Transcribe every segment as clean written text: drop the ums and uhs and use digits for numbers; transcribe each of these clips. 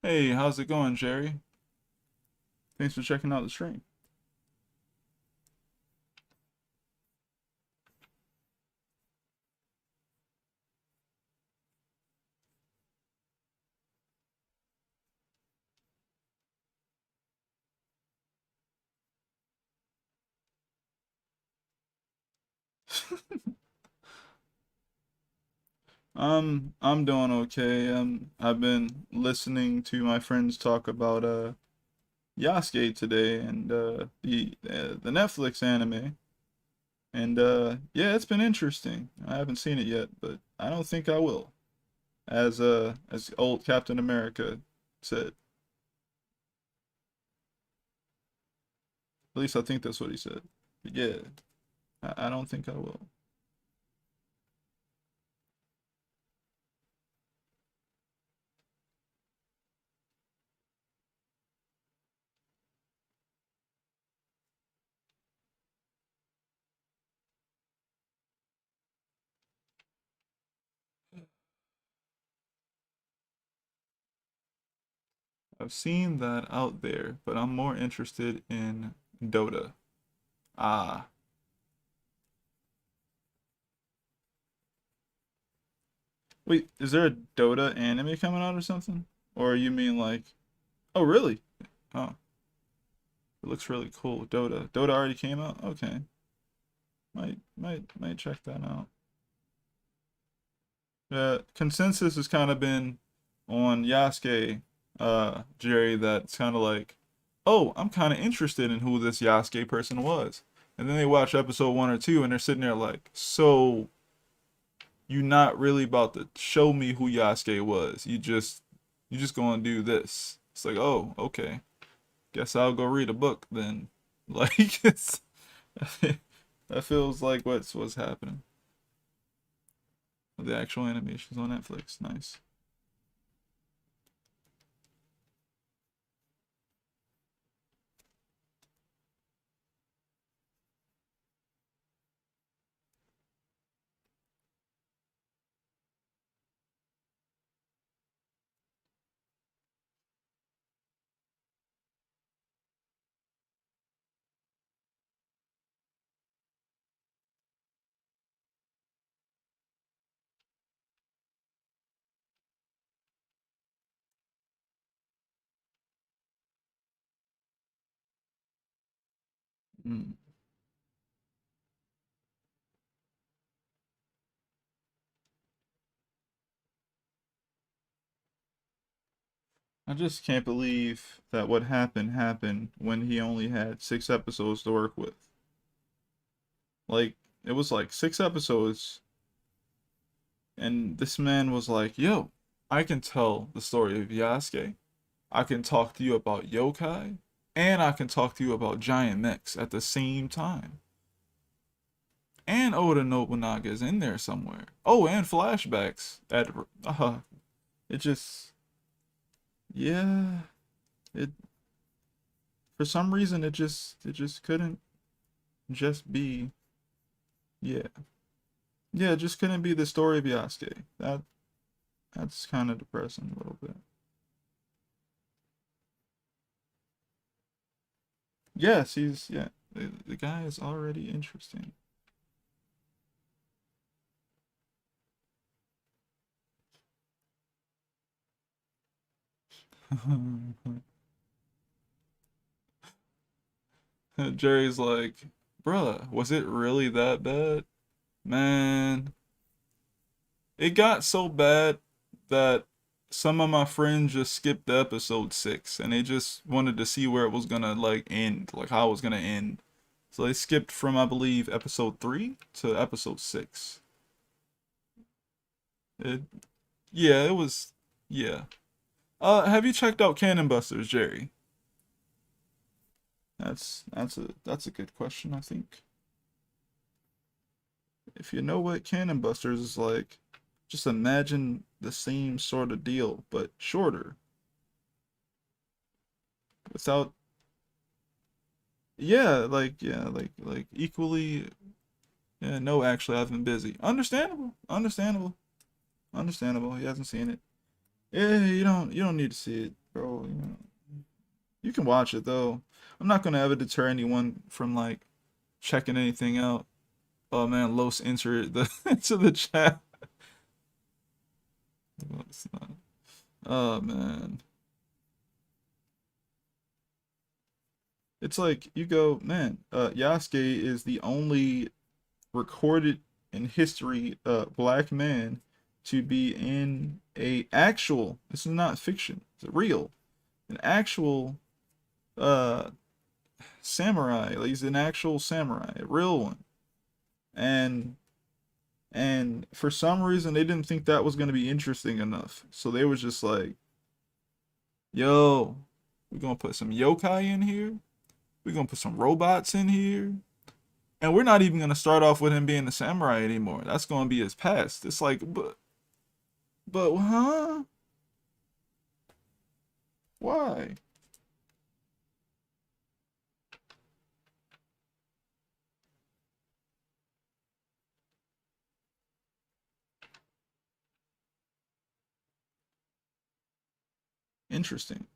Hey, how's it going, Jerry? Thanks for checking out the stream. I'm doing okay. I've been listening to my friends talk about Yasuke today and the Netflix anime. And yeah, it's been interesting. I haven't seen it yet, but I don't think I will. As old Captain America said. At least I think that's what he said. But yeah, I don't think I will. I've seen that out there, but I'm more interested in Dota. Ah, wait, is there a Dota anime coming out or something? Or you mean like, oh really? Oh, it looks really cool. Dota. Dota already came out? Okay. Might check that out. Consensus has kind of been on Yasuke, Jerry, that's kind of like, oh, I'm kind of interested in who this Yasuke person was. And then they watch episode one or two and they're sitting there like, so you're not really about to show me who Yasuke was. You just gonna do this. It's like, oh, okay. Guess I'll go read a book then. Like it's that feels like what's happening. The actual animations on Netflix. Nice. Mm. I just can't believe that what happened when he only had 6 episodes to work with. Like it was like 6 episodes, and this man was like, "Yo, I can tell the story of Yasuke. I can talk to you about yokai, and I can talk to you about giant mechs at the same time. And Oda Nobunaga is in there somewhere. Oh, and flashbacks at it just yeah, it for some reason it just couldn't just be yeah. Yeah, it just couldn't be the story of Yasuke. That's kind of depressing a little bit. Yes, he's yeah. The guy is already interesting. Jerry's like, bruh, was it really that bad? Man, it got so bad that some of my friends just skipped the episode 6 and they just wanted to see where it was gonna like end, like how it was gonna end. So they skipped from I believe episode 3 to episode 6. It yeah, it was yeah. Have you checked out Cannon Busters, Jerry? That's a good question, I think. If you know what Cannon Busters is like, just imagine the same sort of deal, but shorter. Without yeah, like equally yeah, no, actually I've been busy. Understandable. He hasn't seen it. Yeah, you don't need to see it. bro. You can watch it though. I'm not gonna ever deter anyone from like checking anything out. Oh man, Los entered the into the chat. No, it's not. Oh man, it's like you go, man. Yasuke is the only recorded in history black man to be in a actual. This is not fiction. It's real. An actual uh samurai. Like he's an actual samurai, a real one. And for some reason they didn't think that was gonna be interesting enough. So they was just like, yo, we're gonna put some yokai in here. We're gonna put some robots in here. And we're not even gonna start off with him being the samurai anymore. That's gonna be his past. It's like, but huh? Why? Interesting.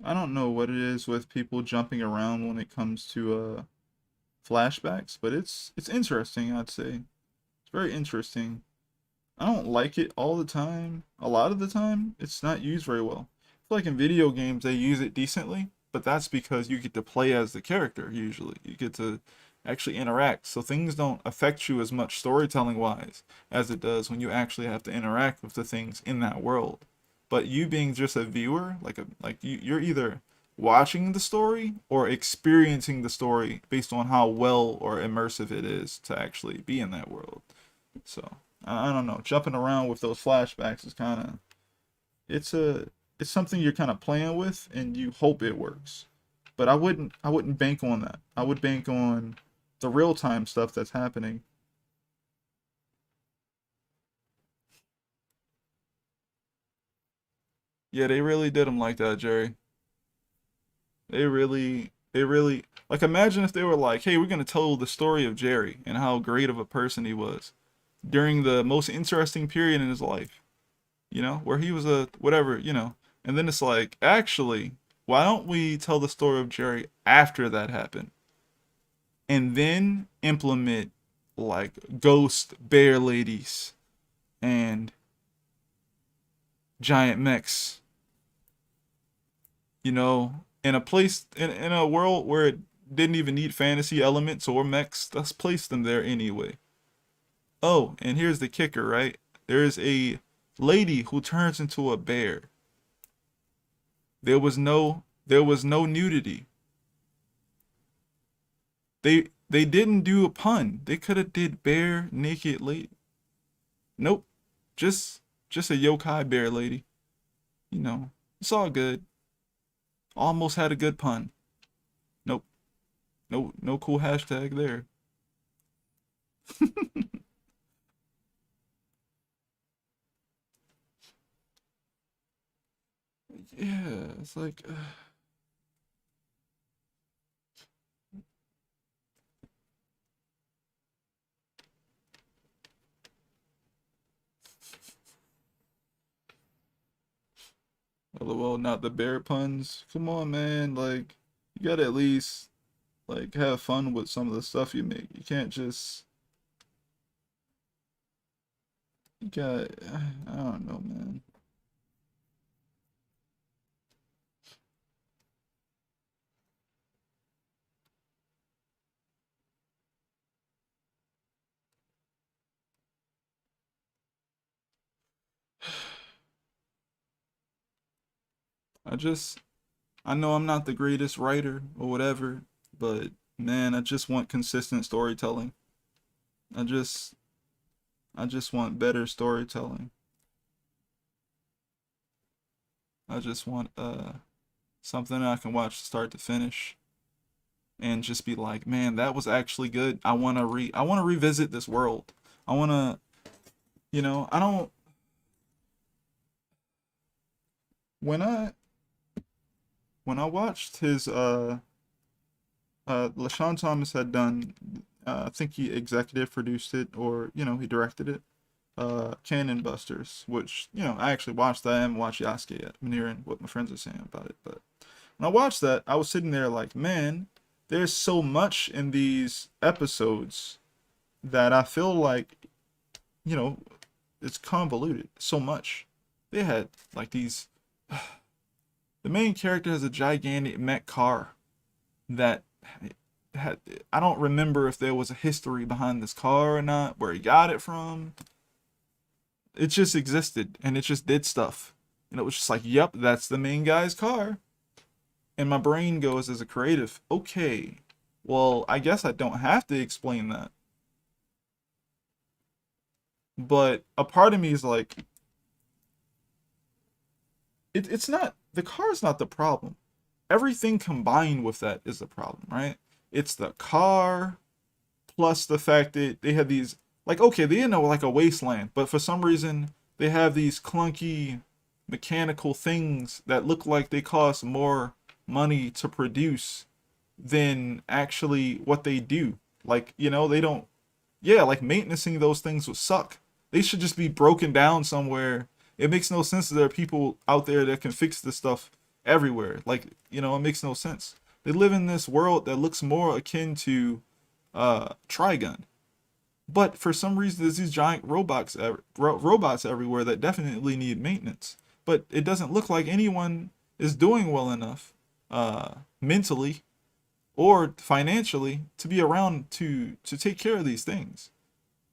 I don't know what it is with people jumping around when it comes to flashbacks, but it's interesting, I'd say. It's very interesting. I don't like it all the time. A lot of the time, it's not used very well. I feel like in video games they use it decently, but that's because you get to play as the character usually. You get to actually interact. So things don't affect you as much storytelling wise as it does when you actually have to interact with the things in that world. But you being just a viewer, you're either watching the story or experiencing the story based on how well or immersive it is to actually be in that world. So I don't know. Jumping around with those flashbacks is kind of it's a it's something you're kind of playing with, and you hope it works. But I wouldn't bank on that. I would bank on the real time stuff that's happening. Yeah, they really did him like that, Jerry. They really like imagine if they were like, hey, we're gonna tell the story of Jerry and how great of a person he was during the most interesting period in his life. Where he was a whatever. And then it's like, actually, why don't we tell the story of Jerry after that happened? And then implement like ghost bear ladies and giant mechs, in a place in a world where it didn't even need fantasy elements or mechs, let's place them there anyway. Oh, and here's the kicker, right? There's a lady who turns into a bear. There was no nudity. They didn't do a pun. They could have did bare naked lady. Nope. Just a yokai bear lady. It's all good. Almost had a good pun. Nope. No cool hashtag there. Yeah, it's like lol, not the bear puns. Come on, man. Like you gotta at least like have fun with some of the stuff you make. You can't just you got I don't know, man. I just I know I'm not the greatest writer or whatever, but man, I just want consistent storytelling. I just I just want better storytelling. I just want something I can watch start to finish and just be like, man, that was actually good. I want to revisit this world. I want to, I don't when I watched his LaShawn Thomas had done I think he executive produced it, or he directed it. Cannon Busters, which I actually watched that. I haven't watched Yasuke yet. I'm hearing what my friends are saying about it, but when I watched that, I was sitting there like, man, there's so much in these episodes that I feel like, you know, it's convoluted. So much. They had like these. The main character has a gigantic mech car that had. I don't remember if there was a history behind this car or not, where he got it from. It just existed and it just did stuff. And it was just like, yep, that's the main guy's car. And my brain goes as a creative, okay, well, I guess I don't have to explain that. But a part of me is like, it's not, the car's not the problem. Everything combined with that is the problem, right? It's the car, plus the fact that they have these, like, okay, they know like a wasteland, but for some reason they have these clunky mechanical things that look like they cost more money to produce than actually what they do. Like, they don't, yeah, like maintaining those things would suck. They should just be broken down somewhere. It makes no sense that there are people out there that can fix this stuff everywhere. Like, it makes no sense. They live in this world that looks more akin to Trigun. But for some reason, there's these giant robots everywhere that definitely need maintenance. But it doesn't look like anyone is doing well enough mentally or financially to be around to take care of these things.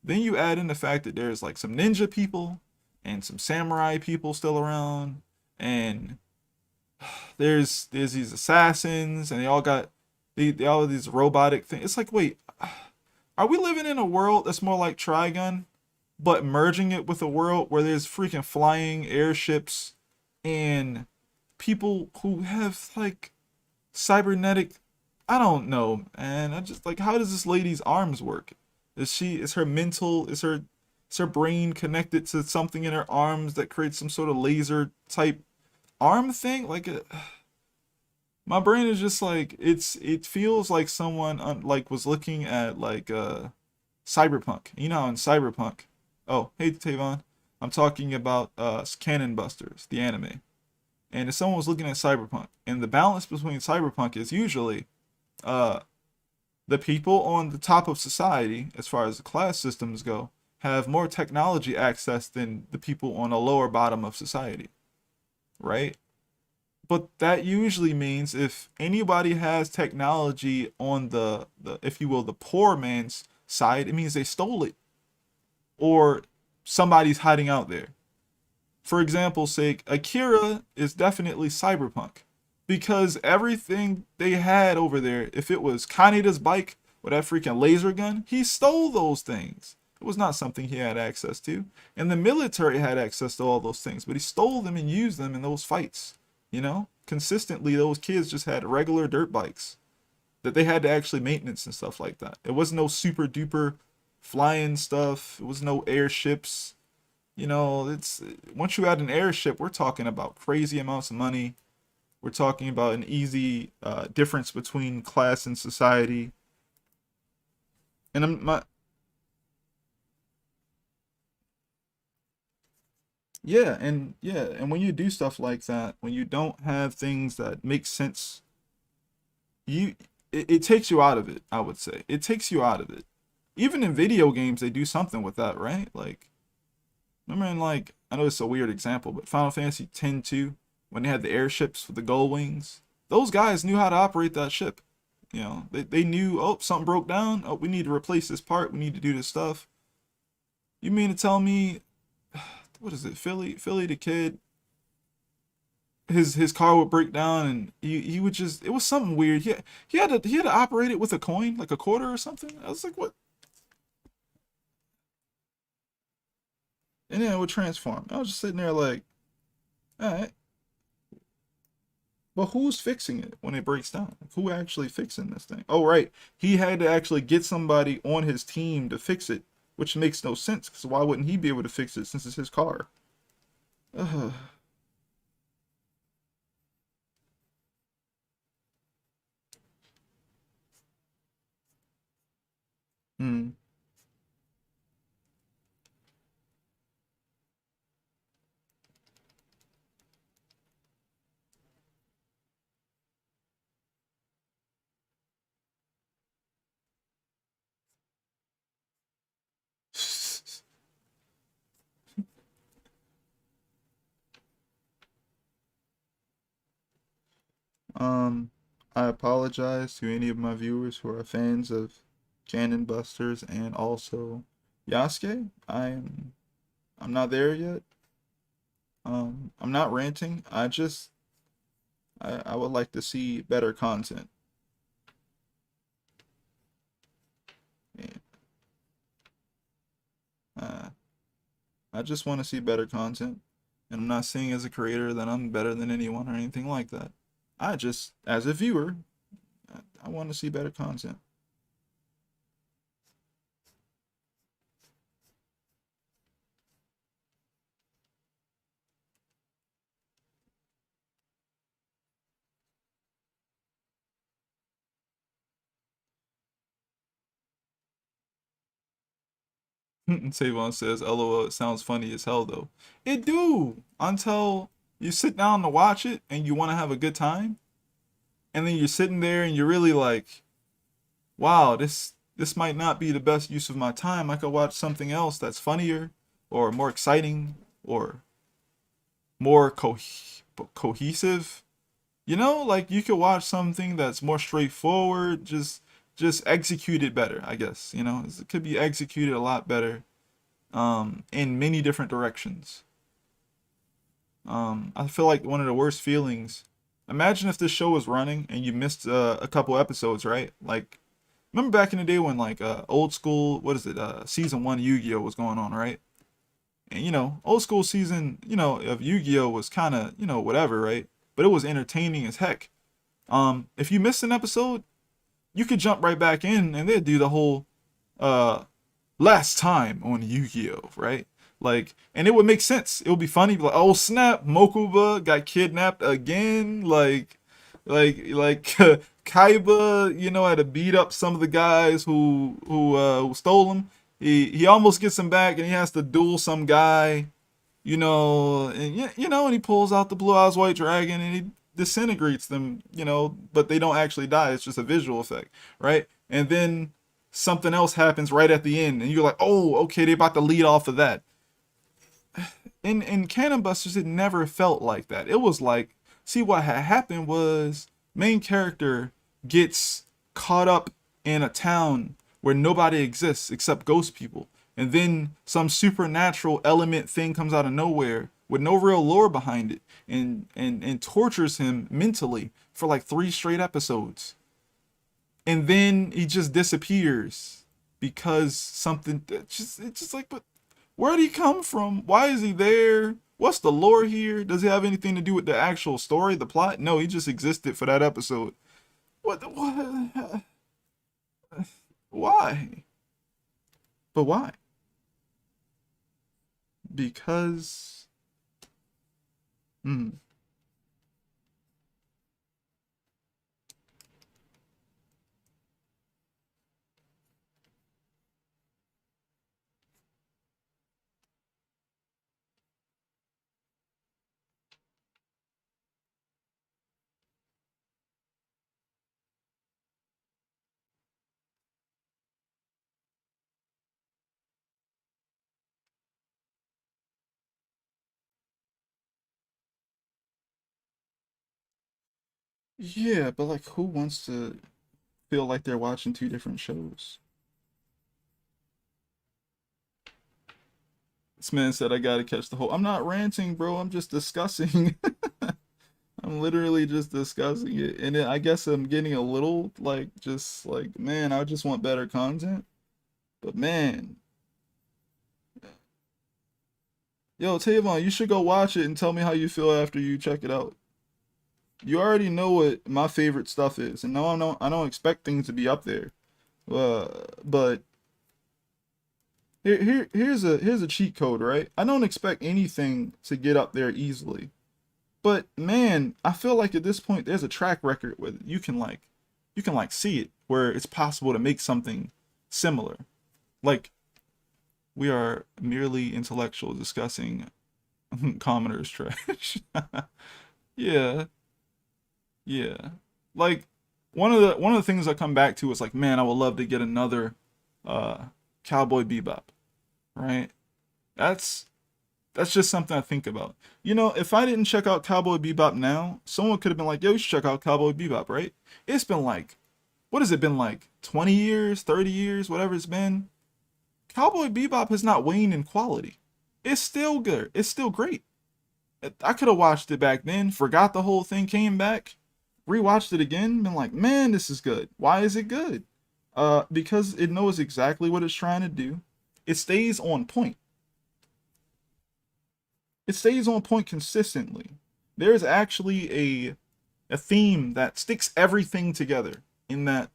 Then you add in the fact that there's like some ninja people and some samurai people still around, and there's these assassins, and they all got they all have these robotic things. It's like, wait, are we living in a world that's more like Trigun, but merging it with a world where there's freaking flying airships and people who have like cybernetic, I don't know, man. I just like, how does this lady's arms work? Is her mental, is her brain connected to something in her arms that creates some sort of laser type arm thing? Like, my brain is just like, it feels like someone like was looking at like Cyberpunk. You know, in Cyberpunk. Oh, hey Tavon. I'm talking about Cannon Busters, the anime. And if someone was looking at Cyberpunk, and the balance between Cyberpunk is usually uh the people on the top of society, as far as the class systems go, have more technology access than the people on a lower bottom of society, right? But that usually means if anybody has technology on the if you will, the poor man's side, it means they stole it or somebody's hiding out there. For example's sake, Akira is definitely cyberpunk because everything they had over there, if it was Kaneda's bike with that freaking laser gun, he stole those things. It was not something he had access to. And the military had access to all those things, but he stole them and used them in those fights. Consistently, those kids just had regular dirt bikes that they had to actually maintenance and stuff like that. It was no super duper flying stuff. It was no airships. It's once you add an airship, we're talking about crazy amounts of money. We're talking about an easy difference between class and society. And and when you do stuff like that, when you don't have things that make sense, you it takes you out of it. I would say it takes you out of it. Even in video games, they do something with that, right? Like, remember in, like, I know it's a weird example, but Final Fantasy X-2, when they had the airships with the gold wings, those guys knew how to operate that ship. They knew, oh, something broke down. Oh, we need to replace this part. We need to do this stuff. You mean to tell me, what is it, Philly the Kid? his car would break down and he would just it was something weird. He had to operate it with a coin, like a quarter or something. I was like, what? And then it would transform. I was just sitting there like, all right, but who's fixing it when it breaks down? Who actually fixing this thing? Oh, right, he had to actually get somebody on his team to fix it, which makes no sense because why wouldn't he be able to fix it since it's his car? Ugh. Hmm. Um, I apologize to any of my viewers who are fans of Cannon Busters and also Yasuke. I'm not there yet. I'm not ranting. I would like to see better content. And, uh, I just want to see better content. And I'm not saying as a creator that I'm better than anyone or anything like that. I just, as a viewer, I want to see better content. Savon says, "LOL, it sounds funny as hell though." It do until you sit down to watch it and you want to have a good time, and then you're sitting there and you're really like, "Wow, this might not be the best use of my time. I could watch something else that's funnier or more exciting or more cohesive." You know, like you could watch something that's more straightforward, just executed better, I guess. You know, it could be executed a lot better in many different directions. I feel like one of the worst feelings. Imagine if this show was running and you missed a couple episodes, right? Like, remember back in the day when like old school, what is it, season one Yu-Gi-Oh was going on, right? And you know, old school season, you know, of Yu-Gi-Oh was kind of, you know, whatever, right? But it was entertaining as heck. If you missed an episode, you could jump right back in and they'd do the whole uh last time on Yu-Gi-Oh, right? Like, and it would make sense. It would be funny. Like, oh snap, Mokuba got kidnapped again. Like Kaiba, you know, had to beat up some of the guys who stole him. He almost gets him back, and he has to duel some guy. You know, and you know, and he pulls out the blue eyes white dragon, and he disintegrates them. You know, but they don't actually die. It's just a visual effect, right? And then something else happens right at the end, and you're like, oh, okay, they about to lead off of that. In Cannon Busters, it never felt like that. It was like, see, what had happened was main character gets caught up in a town where nobody exists except ghost people, and then some supernatural element thing comes out of nowhere with no real lore behind it, and tortures him mentally for like 3 straight episodes, and then he just disappears because something just it's just like, but where did he come from? Why is he there? What's the lore here? Does it have anything to do with the actual story, the plot? No, he just existed for that episode. What? Why? But why? Because hmm. Yeah, but like who wants to feel like they're watching two different shows? This man said I gotta catch the whole. I'm not ranting, bro. I'm just discussing. I'm literally just discussing it, and I guess I'm getting a little like just like man, I just want better content. But man, yo, Tavon, you should go watch it and tell me how you feel after you check it out. You already know what my favorite stuff is, and no, I don't expect things to be up there. But here's a cheat code, right? I don't expect anything to get up there easily. But man, I feel like at this point there's a track record where you can like see it where it's possible to make something similar. Like we are merely intellectual discussing commoners trash. Yeah, yeah. Like one of the things I come back to is like, man, I would love to get another uh Cowboy Bebop, right? That's that's just something I think about. If I didn't check out Cowboy Bebop now, someone could have been like, yo, you should check out Cowboy Bebop, right? It's been like, what has it been like? 20 years, 30 years, whatever it's been. Cowboy Bebop has not waned in quality. It's still good. It's still great. I could have watched it back then, forgot the whole thing, came back, rewatched it again, been like, man, this is good. Why is it good? Because it knows exactly what it's trying to do. It stays on point. It stays on point consistently. There's actually a theme that sticks everything together in that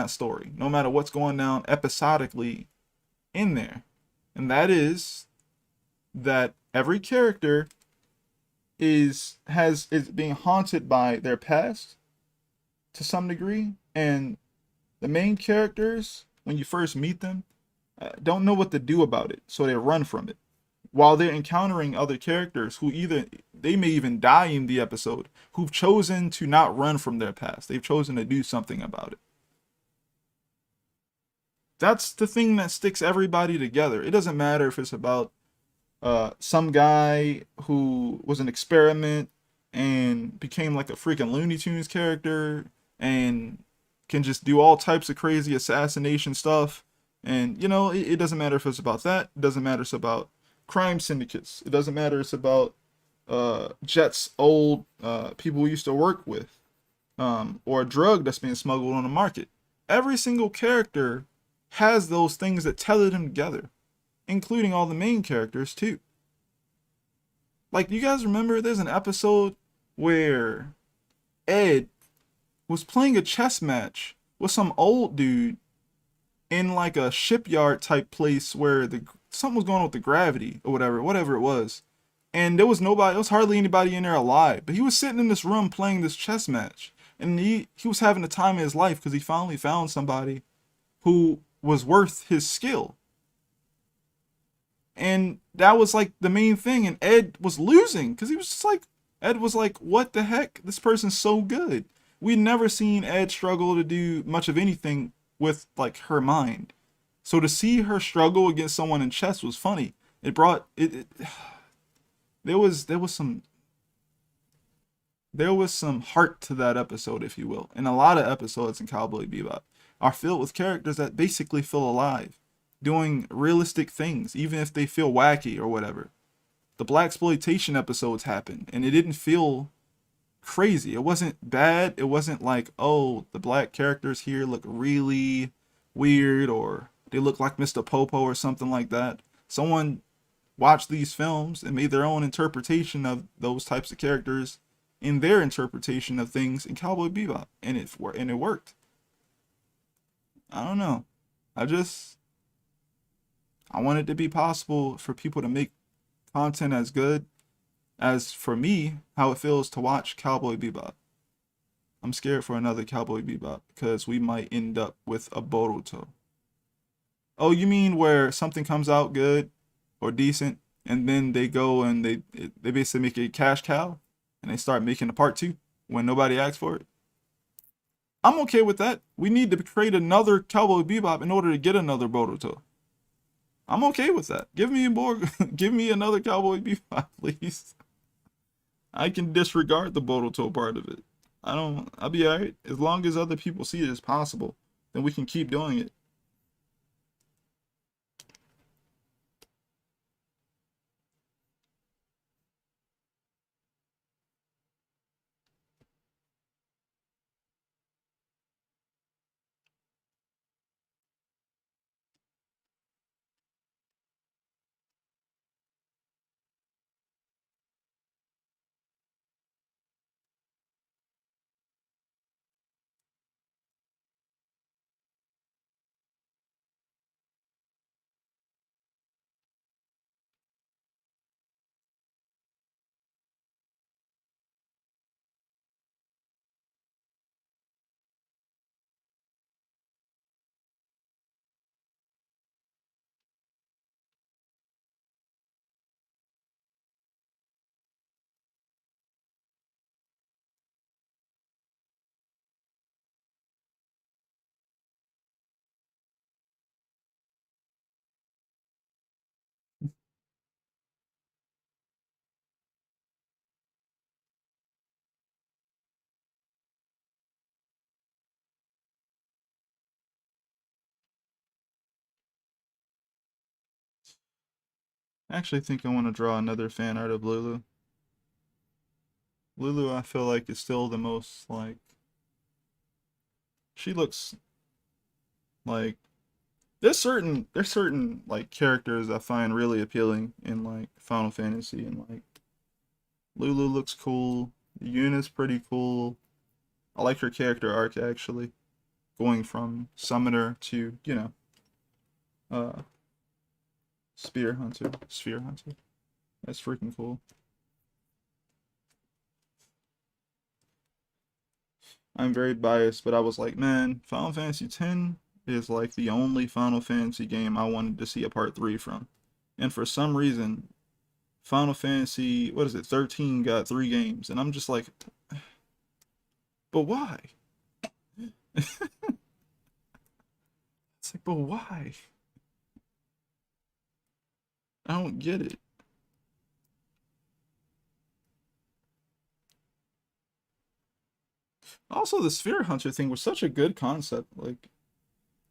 story, no matter what's going down episodically in there. And that is that every character is being haunted by their past to some degree, and the main characters, when you first meet them, don't know what to do about it, so they run from it while they're encountering other characters who either they may even die in the episode, who've chosen to not run from their past. They've chosen to do something about it. That's the thing that sticks everybody together. It doesn't matter if it's about some guy who was an experiment and became like a freaking Looney Tunes character and can just do all types of crazy assassination stuff. And it doesn't matter if it's about that. It doesn't matter if it's about crime syndicates. It doesn't matter if it's about Jet's old people we used to work with, or a drug that's being smuggled on the market. Every single character has those things that tether them together, including all the main characters too. Like, you guys remember there's an episode where Ed was playing a chess match with some old dude in like a shipyard type place where something was going on with the gravity or whatever it was. And there was hardly anybody in there alive. But he was sitting in this room playing this chess match. And he was having the time of his life because he finally found somebody who was worth his skill. And that was like the main thing. And Ed was losing because Ed was like, what the heck? This person's so good. We'd never seen Ed struggle to do much of anything with like her mind. So to see her struggle against someone in chess was funny. It brought it there was some heart to that episode, if you will. And a lot of episodes in Cowboy Bebop are filled with characters that basically feel alive, doing realistic things, even if they feel wacky or whatever. The blaxploitation episodes happened, and it didn't feel crazy. It wasn't bad. It wasn't like, oh, the black characters here look really weird, or they look like Mr. Popo or something like that. Someone watched these films and made their own interpretation of those types of characters in their interpretation of things in Cowboy Bebop, and it worked. I don't know. I want it to be possible for people to make content as good as, for me, how it feels to watch Cowboy Bebop. I'm scared for another Cowboy Bebop because we might end up with a Boruto. Oh, you mean where something comes out good or decent, and then they go and they basically make a cash cow, and they start making a part two when nobody asks for it? I'm okay with that. We need to create another Cowboy Bebop in order to get another Boruto. I'm okay with that. Give me more. Give me another Cowboy Bebop, please. I can disregard the Boruto part of it. I'll be alright. As long as other people see it as possible, then we can keep doing it. I actually think I want to draw another fan art of Lulu. Lulu, I feel like, is still the most, like, she looks like, there's certain like characters I find really appealing in like Final Fantasy, and like Lulu looks cool. Yuna's pretty cool. I like her character arc actually, going from summoner to, uh sphere hunter. That's freaking cool. I'm very biased, but I was like, man, Final Fantasy X is like the only Final Fantasy game I wanted to see a part 3 from. And for some reason, Final Fantasy, what is it, 13 got 3 games. And I'm just like, but why? It's like, but why? I don't get it. Also, the Sphere Hunter thing was such a good concept. Like,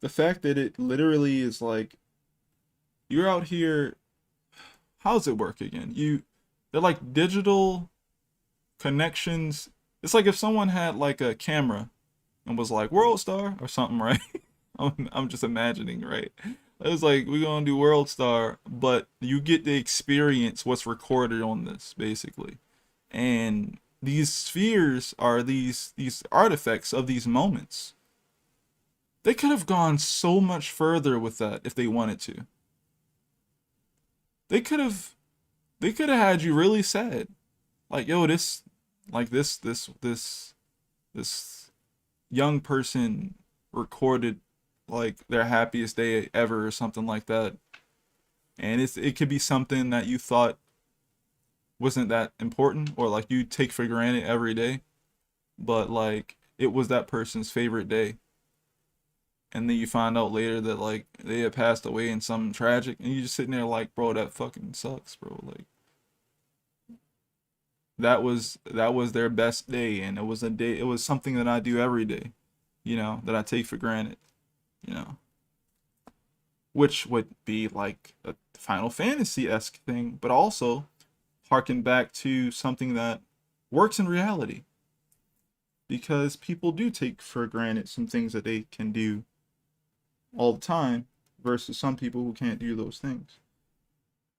the fact that it literally is like, you're out here, how does it work again? They're like digital connections. It's like if someone had like a camera and was like World Star or something, right? I'm just imagining, right? It was like we're gonna do World Star, but you get to experience what's recorded on this, basically. And these spheres are these artifacts of these moments. They could have gone so much further with that if they wanted to. They could have they could have had you really sad. Like, yo, this like this young person recorded like their happiest day ever or something like that. And it could be something that you thought wasn't that important, or like you take for granted every day, but like it was that person's favorite day. And then you find out later that like they had passed away in something tragic, and you just sitting there like, bro, that fucking sucks, bro. Like that was their best day, and it was a day, it was something that I do every day, that I take for granted, you know, which would be like a Final Fantasy-esque thing, but also harken back to something that works in reality, because people do take for granted some things that they can do all the time versus some people who can't do those things.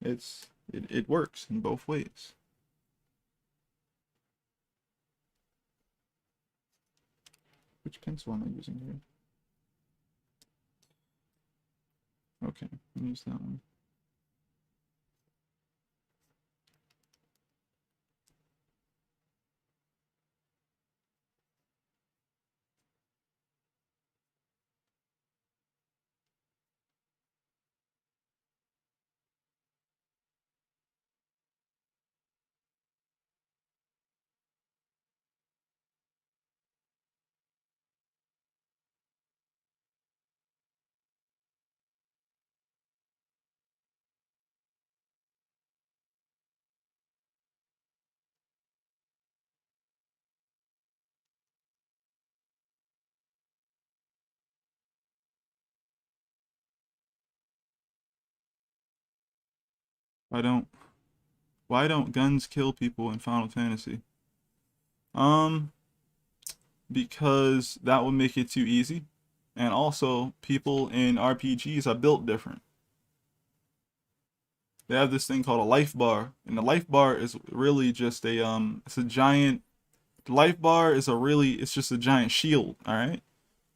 It works in both ways. Which pencil am I using here? Okay, I'll use that one. Why don't why don't guns kill people in Final Fantasy? Um, because that would make it too easy. And also, people in RPGs are built different. They have this thing called a life bar, and the life bar is really just it's a giant. The life bar is it's just a giant shield. All right.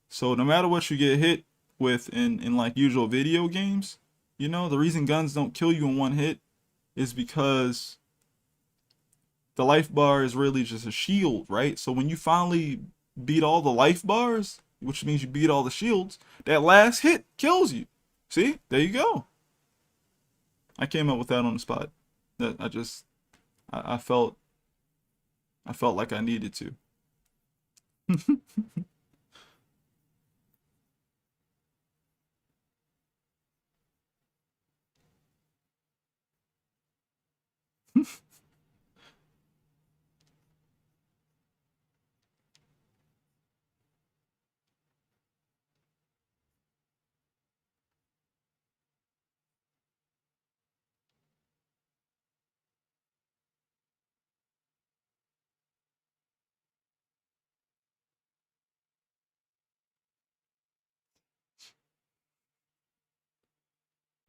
So no matter what you get hit with in like usual video games, the reason guns don't kill you in one hit is because the life bar is really just a shield, right? So when you finally beat all the life bars, which means you beat all the shields, that last hit kills you. See? There you go. I came up with that on the spot. That I felt like I needed to.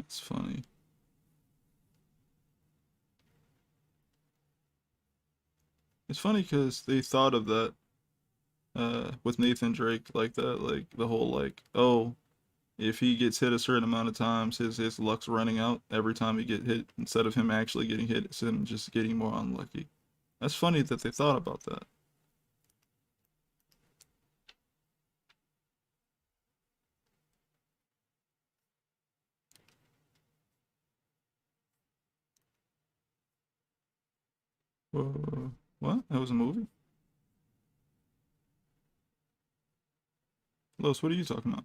It's funny. It's funny because they thought of that with Nathan Drake like that, like the whole like, oh, if he gets hit a certain amount of times, his luck's running out every time he get hit. Instead of him actually getting hit, it's him just getting more unlucky. That's funny that they thought about that. What? That was a movie? Los, what are you talking about?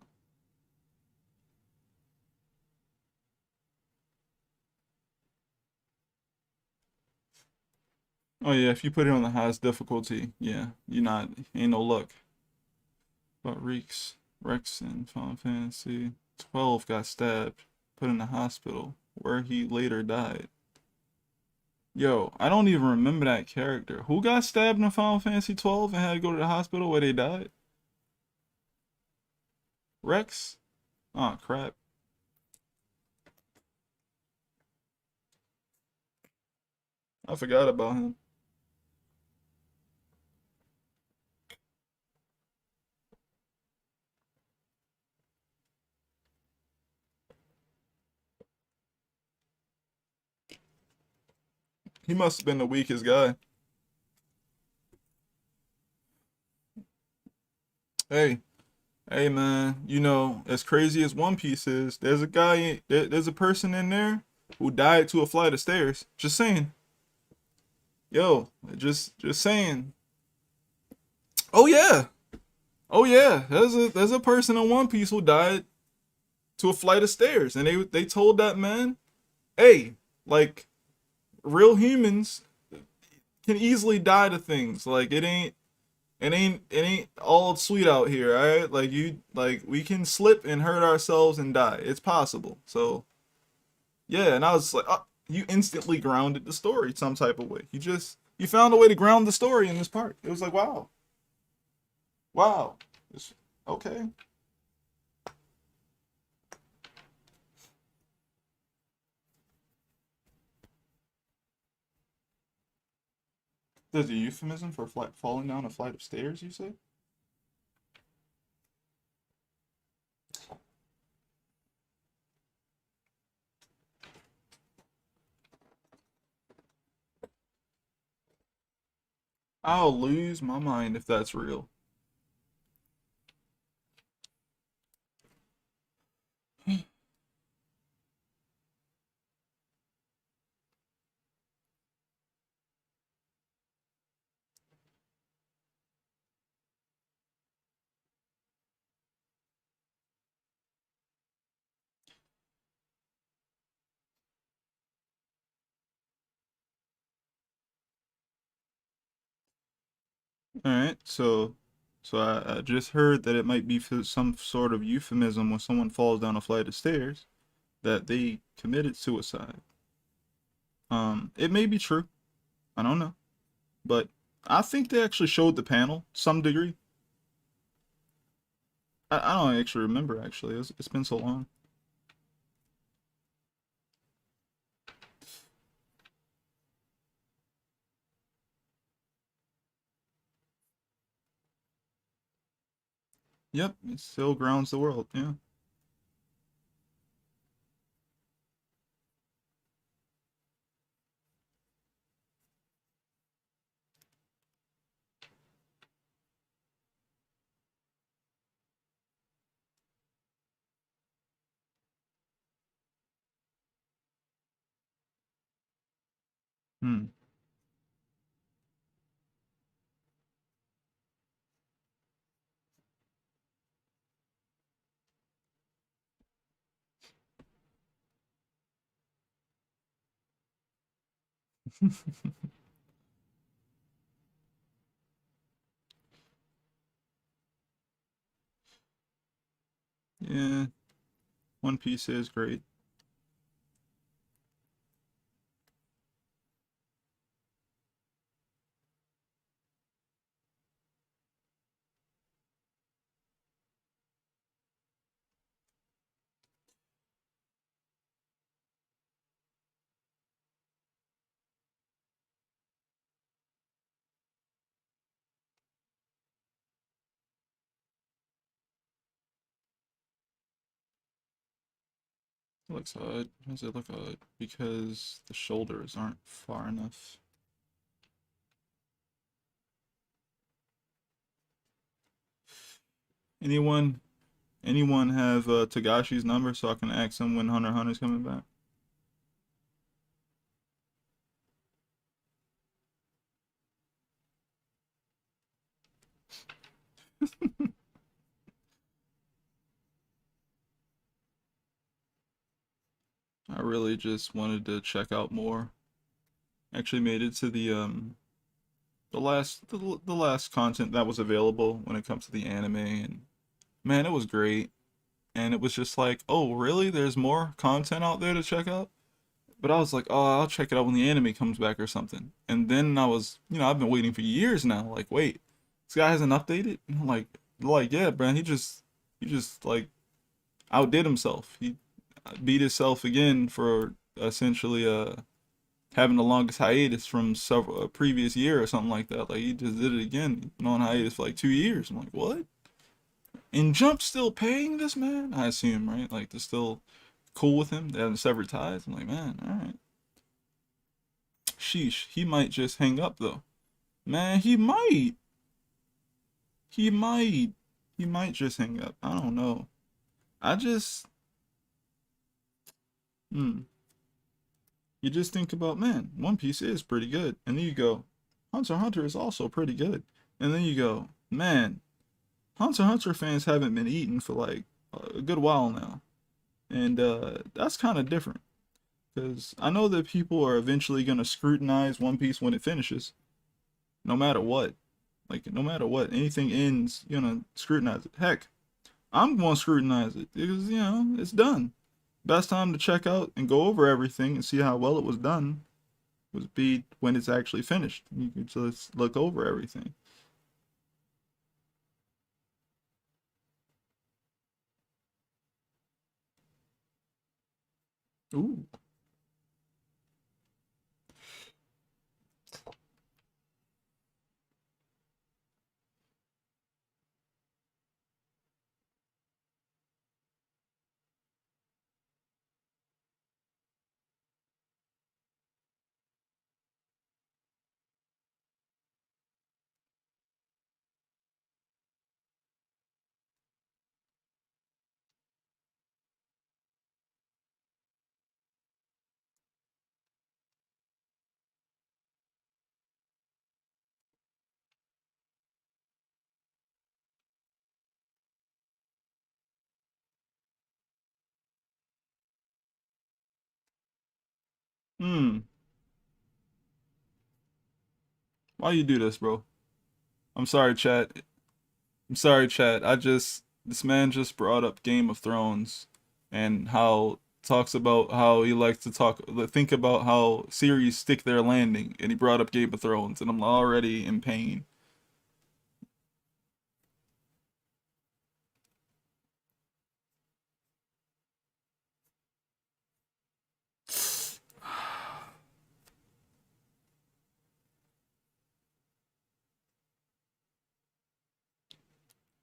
Oh yeah, if you put it on the highest difficulty, yeah, you're not ain't no luck. But Rex in Final Fantasy 12 got stabbed, put in the hospital, where he later died. Yo, I don't even remember that character. Who got stabbed in Final Fantasy 12 and had to go to the hospital where they died? Rex? Oh crap. I forgot about him. He must have been the weakest guy. Hey, hey man, you know, as crazy as One Piece is, there's a guy, there's a person in there who died to a flight of stairs. Just saying. Yo, just saying. Oh yeah. Oh yeah. There's a person in One Piece who died to a flight of stairs, and they told that man, hey, like real humans can easily die to things. Like it ain't all sweet out here, alright? Like we can slip and hurt ourselves and die. It's possible. So yeah, and I was like, you instantly grounded the story some type of way. You found a way to ground the story in this part. It was like, wow, wow, it's, okay. There's a euphemism for falling down a flight of stairs. You say? I'll lose my mind if that's real. All right, so I just heard that it might be for some sort of euphemism when someone falls down a flight of stairs that they committed suicide. It may be true. I don't know, but I think they actually showed the panel some degree. I don't actually remember. Actually, it's been so long. Yep, it still grounds the world. Yeah. Hmm. Yeah, One Piece is great. It looks odd. Why does it look odd? Because the shoulders aren't far enough. Anyone anyone have Tagashi's number so I can ask him when Hunter x Hunter's coming back? I really just wanted to check out more. Actually made it to the last content that was available when it comes to the anime, and man, it was great. And it was just like, oh really? There's more content out there to check out? But I was like, oh, I'll check it out when the anime comes back or something. And then I was, I've been waiting for years now. Like, wait, this guy hasn't updated? And I'm like, yeah, Brand, he just like outdid himself. He beat himself again for essentially having the longest hiatus from several previous year or something like that. Like he just did it again. He's been on hiatus for like 2 years. I'm like, what? And Jump's still paying this man? I assume, right? Like they're still cool with him. They haven't severed ties. I'm like, man, all right. Sheesh, he might just hang up though. Man, he might. He might. He might just hang up. I don't know. I just, hmm. You just think about, man, One Piece is pretty good. And then you go, Hunter x Hunter is also pretty good. And then you go, man, Hunter x Hunter fans haven't been eating for like a good while now. And that's kind of different. Because I know that people are eventually going to scrutinize One Piece when it finishes, no matter what. Like, no matter what, anything ends, you're going to scrutinize it. Heck, I'm going to scrutinize it because, it's done. Best time to check out and go over everything and see how well it was done would be when it's actually finished. You can just look over everything. Ooh. Hmm. Why you do this, bro? I'm sorry, chat. I'm sorry, chat. This man just brought up Game of Thrones and how talks about how he likes to think about how series stick their landing, and he brought up Game of Thrones, and I'm already in pain.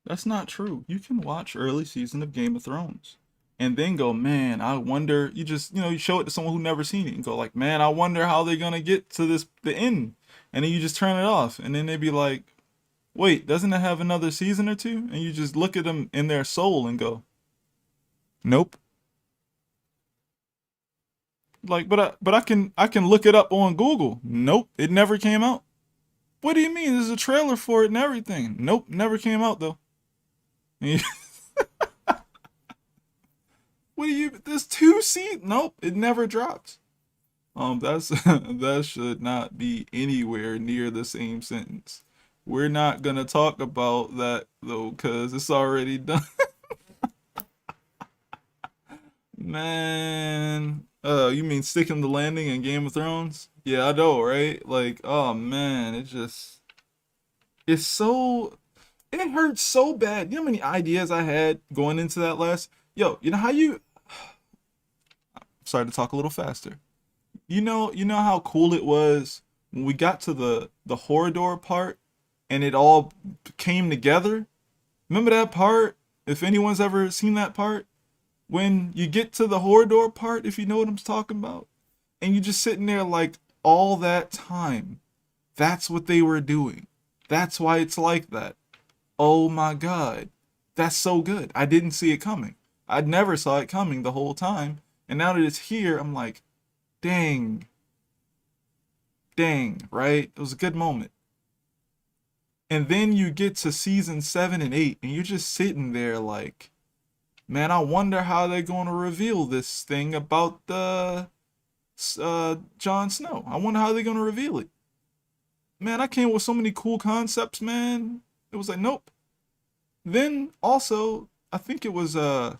That's not true. You can watch early season of Game of Thrones and then go, man, I wonder. You show it to someone who never seen it and go like, man, I wonder how they're gonna get to the end, and then you just turn it off, and then they'd be like, wait, doesn't it have another season or two? And you just look at them in their soul and go, nope. Like, but I can look it up on Google. Nope, it never came out. What do you mean? There's a trailer for it and everything. Nope, never came out though. What do you? There's two seasons. Nope, it never dropped. That's that should not be anywhere near the same sentence. We're not gonna talk about that though, cause it's already done. Man, you mean sticking the landing in Game of Thrones? Yeah, I know, right? Like, oh man, it's so it hurts so bad. You know how many ideas I had going into that last? Yo, you know how you? Sorry to talk a little faster. You know how cool it was when we got to the corridor part and it all came together. Remember that part? If anyone's ever seen that part, When you get to the Horridor part, if you know what I'm talking about, and you just sitting there like all that time, that's what they were doing. That's why it's like that. Oh my god. That's so good. I didn't see it coming. I never saw it coming the whole time. And now that it's here, I'm like, dang, dang, right? It was a good moment. And then you get to season 7 and 8, and you're just sitting there like, man, I wonder how they're going to reveal this thing about the Jon Snow. I wonder how they're going to reveal it. Man, I came with so many cool concepts, man. It was like, nope. Then also, I think it was the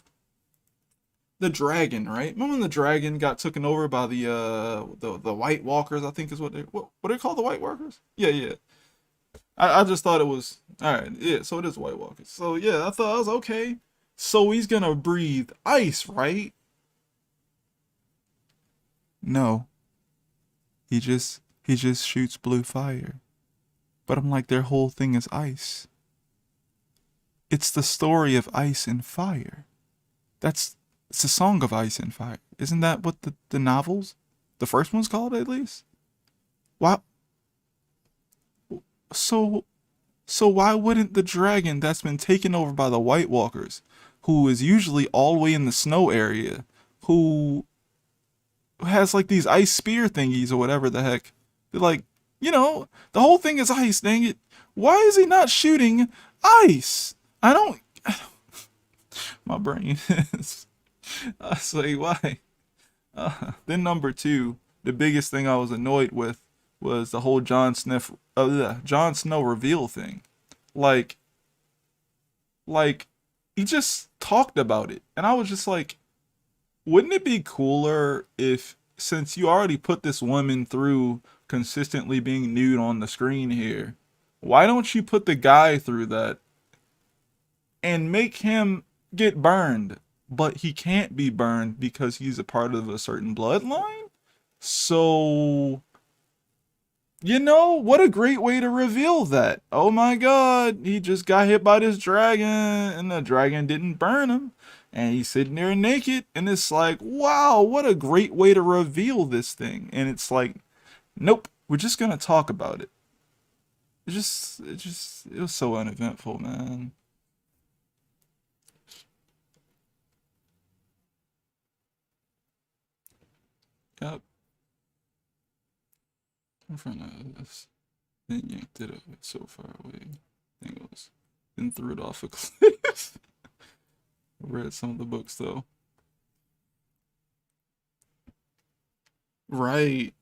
dragon, right? Remember when the dragon got taken over by the White Walkers? I think is what are they called, the White Walkers? Yeah, yeah. I just thought it was all right. Yeah, so it is White Walkers. So yeah, I thought I was okay. So he's gonna breathe ice, right? No, he just shoots blue fire. But I'm like, their whole thing is ice. It's the story of ice and fire. That's it's a song of ice and fire. Isn't that what the novels, the first one's called at least? Why? So so why wouldn't the dragon that's been taken over by the White Walkers, who is usually all the way in the snow area, who has like these ice spear thingies or whatever the heck, they're like, the whole thing is ice. Dang it! Why is he not shooting ice? I don't. My brain is. I say why. Then number two, the biggest thing I was annoyed with was the whole Jon Snow reveal thing. Like, like he just talked about it, and I was just like, wouldn't it be cooler if, since you already put this woman through consistently being nude on the screen here, why don't you put the guy through that and make him get burned? But he can't be burned because he's a part of a certain bloodline. So, what a great way to reveal that. Oh my god, he just got hit by this dragon and the dragon didn't burn him. And he's sitting there naked. And it's like, wow, what a great way to reveal this thing. And it's like, nope, we're just going to talk about it. It was so uneventful, man. Yep. In front of us. Then yanked it over so far away. Thing goes. Then threw it off a cliff. Read some of the books though. Right.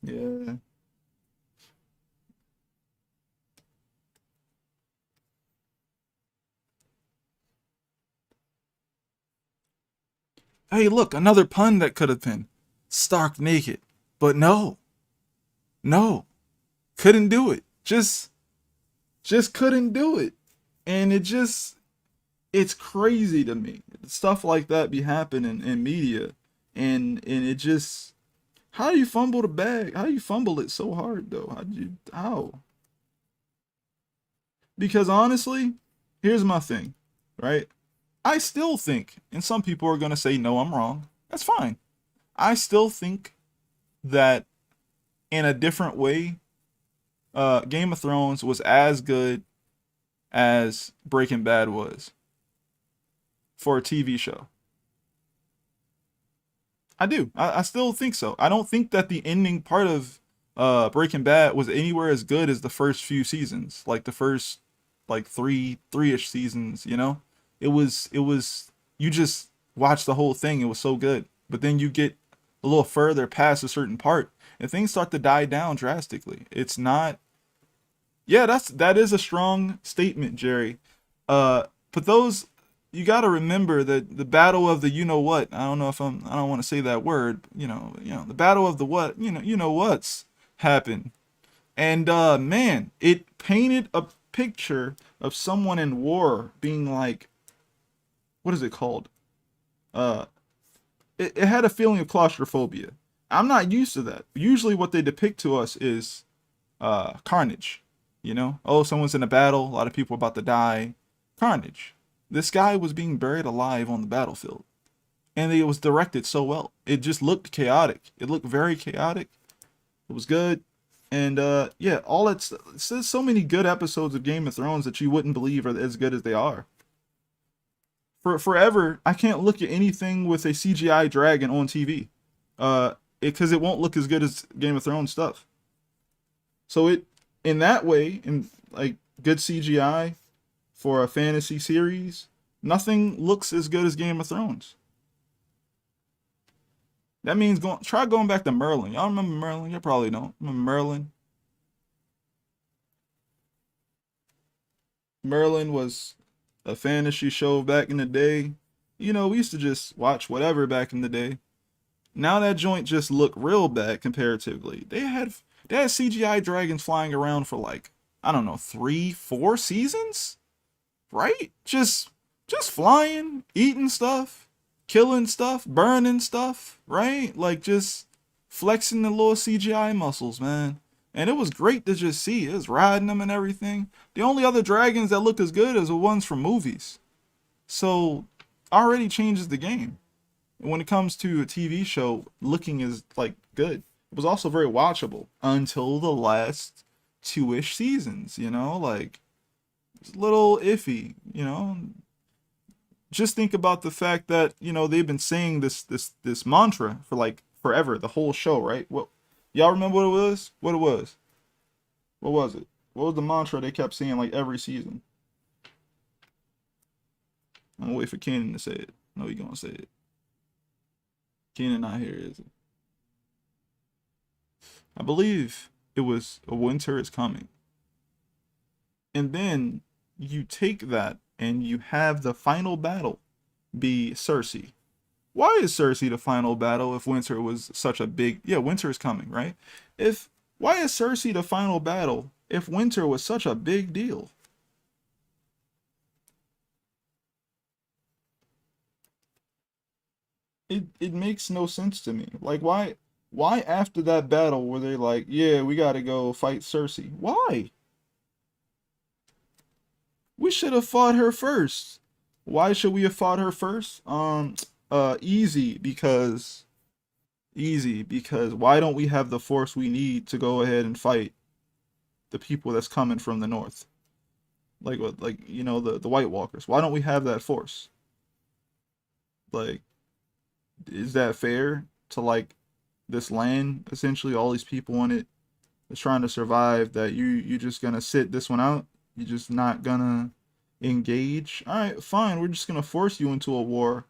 Yeah. Hey, look, another pun that could have been stark naked. But no. No. Couldn't do it. Just couldn't do it. And it's crazy to me. Stuff like that be happening in media, and it just, how do you fumble the bag? How do you fumble it so hard though? How? Because honestly, here's my thing, right? I still think, and some people are gonna say no, I'm wrong. That's fine. I still think that in a different way, Game of Thrones was as good as Breaking Bad was for a TV show. I do. I still think so. I don't think that the ending part of Breaking Bad was anywhere as good as the first few seasons, like the first like three-ish seasons. It was you just watch the whole thing. It was so good, but then you get a little further past a certain part, and things start to die down drastically. It's not. Yeah, that is a strong statement, Jerry. But those, you got to remember that the battle of the what. I don't know if I don't want to say that word. The battle of the what. What's happened, and man, it painted a picture of someone in war being like, what is it called? Uh, it had a feeling of claustrophobia. I'm not used to that. Usually, what they depict to us is carnage. Oh, someone's in a battle, a lot of people are about to die, carnage. This guy was being buried alive on the battlefield, and it was directed so well. It just looked chaotic. It looked very chaotic. It was good. And yeah, all it's there's so many good episodes of Game of Thrones that you wouldn't believe are as good as they are. For forever, I can't look at anything with a CGI dragon on TV. Because it won't look as good as Game of Thrones stuff. So it in that way, in like good CGI for a fantasy series, nothing looks as good as Game of Thrones. That means try going back to Merlin. Y'all remember Merlin? You probably don't. Remember Merlin? Merlin was a fantasy show back in the day. You know, we used to just watch whatever back in the day. Now that joint just look real bad comparatively. They had CGI dragons flying around for like, I don't know, 3, 4 seasons? Right? Just flying, eating stuff, killing stuff, burning stuff, right? Like just flexing the little CGI muscles, man. And it was great to just see. It was riding them and everything. The only other dragons that look as good as the ones from movies. So already changes the game. And when it comes to a TV show, looking is like good. It was also very watchable until the last two-ish seasons, you know, like it's a little iffy, you know. Just think about the fact that, you know, they've been saying this mantra for like forever, the whole show, right? What y'all remember what it was? What it was? What was it? What was the mantra they kept saying like every season? I'm gonna wait for Kenan to say it. No, he gonna say it. Kenan not here, is it? I believe it was a winter is coming. And then you take that and you have the final battle be Cersei. Why is Cersei the final battle if winter was such a big, yeah, winter is coming, right? If Why is Cersei the final battle if winter was such a big deal? It makes no sense to me. Like why after that battle were they like, yeah, we gotta go fight Cersei? Why? We should have fought her first. Why should we have fought her first? Easy because why don't we have the force we need to go ahead and fight the people that's coming from the north? Like what, like you know the White Walkers. Why don't we have that force? Like, is that fair to like this land? Essentially, all these people on it is trying to survive. That you just gonna sit this one out? You're just not gonna engage? All right, fine. We're just gonna force you into a war,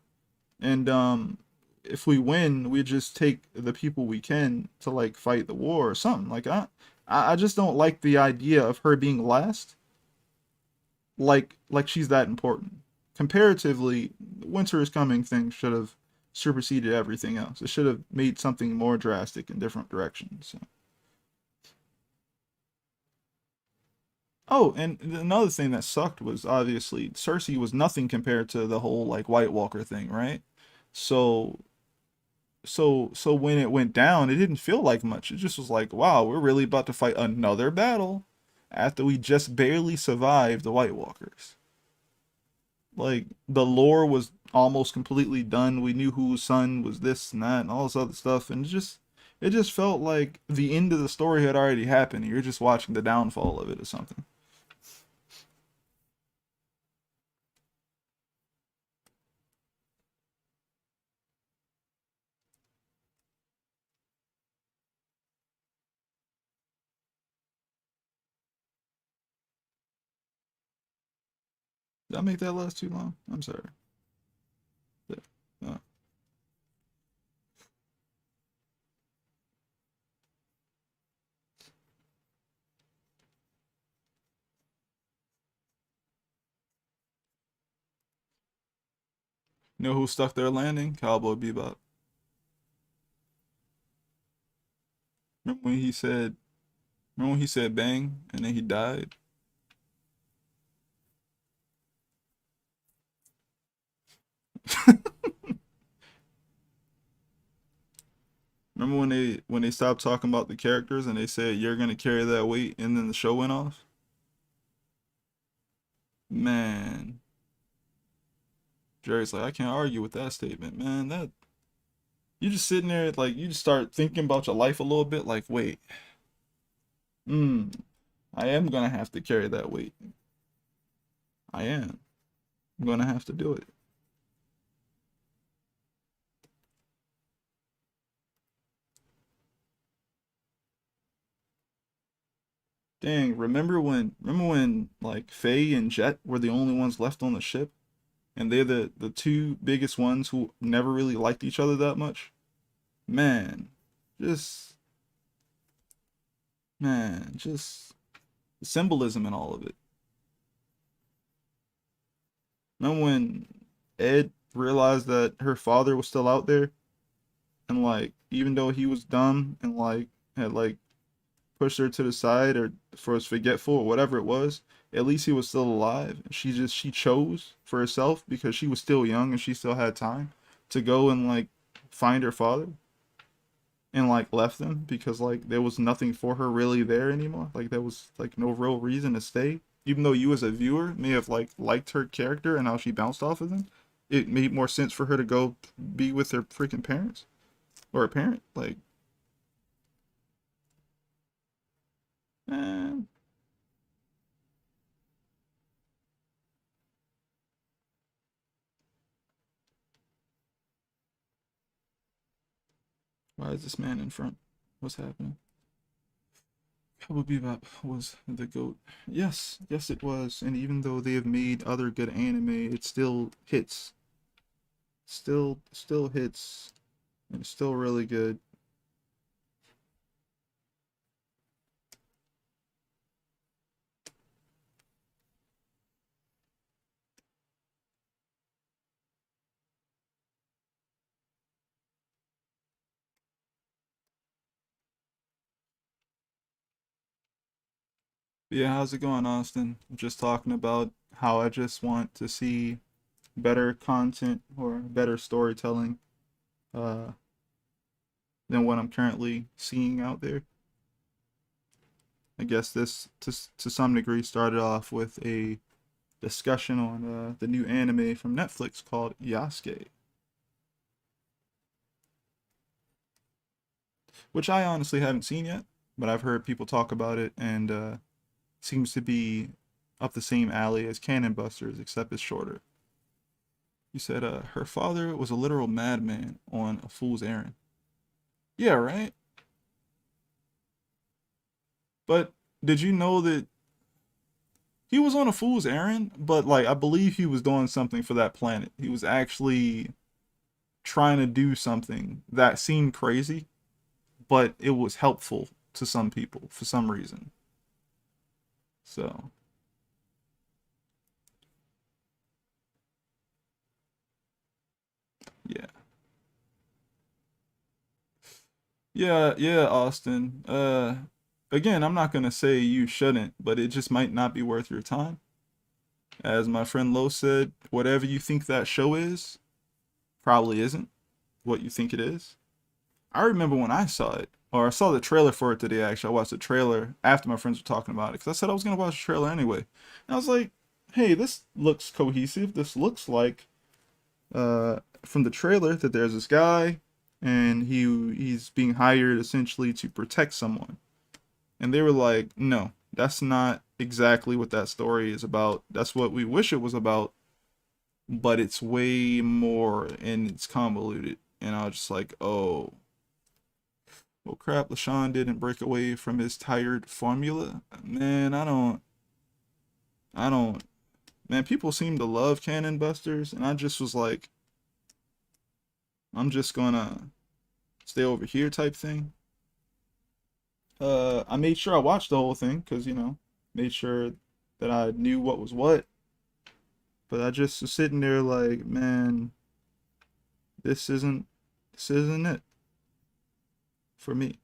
and if we win, we just take the people we can to like fight the war or something. Like I just don't like the idea of her being last. Like she's that important. Comparatively, winter is coming thing should have superseded everything else. It should have made something more drastic in different directions. So. Oh, and another thing that sucked was obviously Cersei was nothing compared to the whole like White Walker thing, right? So so when it went down, it didn't feel like much. It just was like, wow, we're really about to fight another battle after we just barely survived the White Walkers. Like the lore was almost completely done. We knew whose son was this and that and all this other stuff, and it just felt like the end of the story had already happened. You're just watching the downfall of it or something. Did I make that last too long? I'm sorry. Yeah. You know who stuck their landing? Cowboy Bebop. Remember when he said Remember when he said bang and then he died? Remember when they stopped talking about the characters and they said you're gonna carry that weight and then the show went off? Man. Jerry's like, I can't argue with that statement, man. That you just sitting there like you just start thinking about your life a little bit. Like, wait, hmm, I am gonna have to carry that weight. I am. I'm gonna have to do it. Dang, remember when like Faye and Jet were the only ones left on the ship, and they're the two biggest ones who never really liked each other that much? Man, just just the symbolism in all of it. Remember when Ed realized that her father was still out there, and like even though he was dumb and like had like pushed her to the side or for was forgetful or whatever it was, at least he was still alive. She chose for herself because she was still young and she still had time to go and like find her father, and like left them because like there was nothing for her really there anymore. Like there was like no real reason to stay. Even though you as a viewer may have like liked her character and how she bounced off of them, it made more sense for her to go be with her freaking parents or a parent. Like, man, why is this man in front? What's happening? Cowboy Bebop was the GOAT. Yes, yes it was. And even though they have made other good anime, it still hits. Still hits. And it's still really good. But yeah, how's it going, Austin? Just talking about how I just want to see better content or better storytelling uh, than what I'm currently seeing out there. I guess this, to some degree, started off with a discussion on the new anime from Netflix called Yasuke, which I honestly haven't seen yet, but I've heard people talk about it and seems to be up the same alley as Cannon Busters, except it's shorter. You said her father was a literal madman on a fool's errand. Yeah, right? But did you know that he was on a fool's errand? But like I believe he was doing something for that planet. He was actually trying to do something that seemed crazy, but it was helpful to some people for some reason. So, yeah. Yeah, yeah, Austin. Again, I'm not gonna say you shouldn't, but it just might not be worth your time. As my friend Lo said, whatever you think that show is, probably isn't what you think it is. I remember when I saw it, or I saw the trailer for it today. Actually, I watched the trailer after my friends were talking about it because I said I was gonna watch the trailer anyway. And I was like, "Hey, this looks cohesive. This looks like from the trailer that there's this guy, and he's being hired essentially to protect someone." And they were like, "No, that's not exactly what that story is about. That's what we wish it was about, but it's way more and it's convoluted." And I was just like, "Oh, well, crap, LaShawn didn't break away from his tired formula. Man, I don't, man, people seem to love Cannon Busters, and I just was like, I'm just gonna stay over here type thing. I made sure I watched the whole thing, because, made sure that I knew what was what, but I just was sitting there like, man, this isn't, this isn't it for me.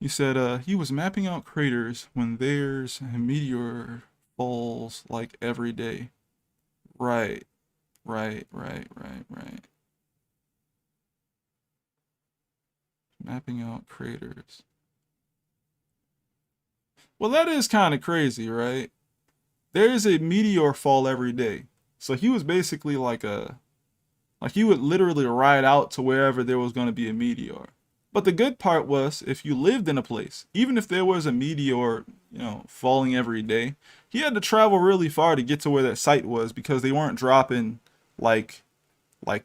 You said he was mapping out craters when there's a meteor falls like every day. Right, right. Mapping out craters. Well, that is kind of crazy, right? There is a meteor fall every day. So he was basically like he would literally ride out to wherever there was going to be a meteor. But the good part was if you lived in a place, even if there was a meteor, falling every day, he had to travel really far to get to where that site was because they weren't dropping like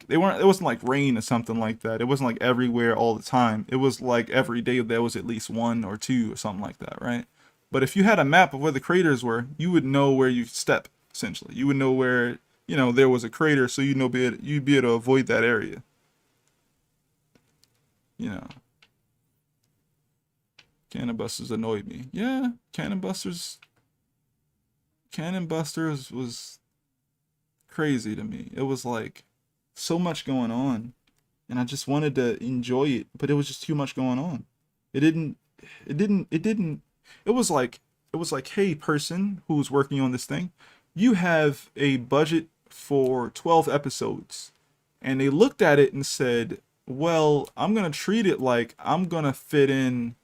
they weren't, it wasn't like rain or something like that. It wasn't like everywhere all the time. It was like every day there was at least one or two or something like that, right? But if you had a map of where the craters were, you would know where you step essentially. You would know where, there was a crater, so you'd be able to avoid that area. You know, Cannon Busters annoyed me. Yeah, Cannon Busters was crazy to me. It was like so much going on, and I just wanted to enjoy it, but it was just too much going on. It didn't, it didn't, it was like, hey, person who's working on this thing, you have a budget for 12 episodes. And they looked at it and said, well, I'm going to treat it like I'm going to fit in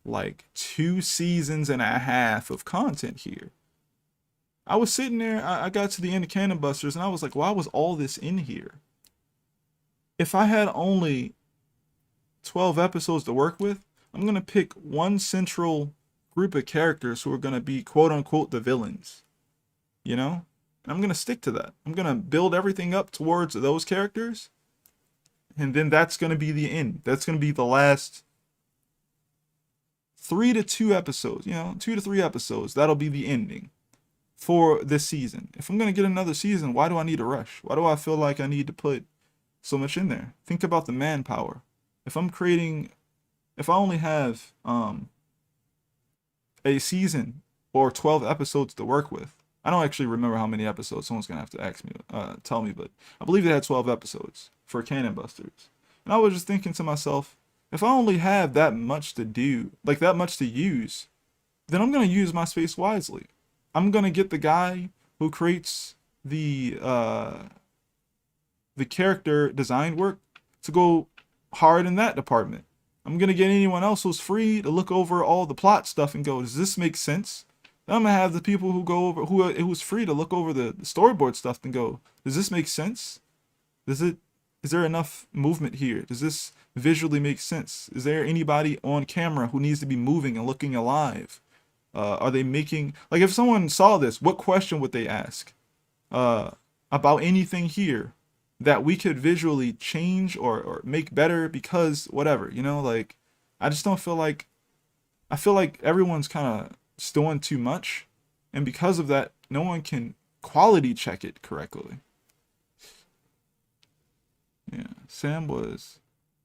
like 2 seasons and a half of content here. I was sitting there, I got to the end of Cannon Busters, and I was like, why was all this in here? If I had only 12 episodes to work with, I'm going to pick one central group of characters who are going to be quote unquote the villains, you know? And I'm going to stick to that. I'm going to build everything up towards those characters, and then that's going to be the end. That's going to be the last 3 to 2 episodes, 2 to 3 episodes. That'll be the ending for this season. If I'm going to get another season, why do I need to rush? Why do I feel like I need to put so much in there? Think about the manpower. If I only have a season or 12 episodes to work with, I don't actually remember how many episodes. Someone's gonna have to tell me, but I believe they had 12 episodes for Cannon Busters. And I was just thinking to myself, if I only have that much to do, like that much to use, then I'm gonna use my space wisely. I'm gonna get the guy who creates the character design work to go hard in that department. I'm gonna get anyone else who's free to look over all the plot stuff and go, does this make sense? Then I'm gonna have the people who go over who's free to look over the storyboard stuff and go, does this make sense? Is there enough movement here? Does this visually make sense? Is there anybody on camera who needs to be moving and looking alive? Are they making, like, if someone saw this, what question would they ask about anything here that we could visually change or make better because whatever, like, I just don't feel like, I feel like everyone's kind of doing too much, and because of that, no one can quality check it correctly. Yeah, Sam was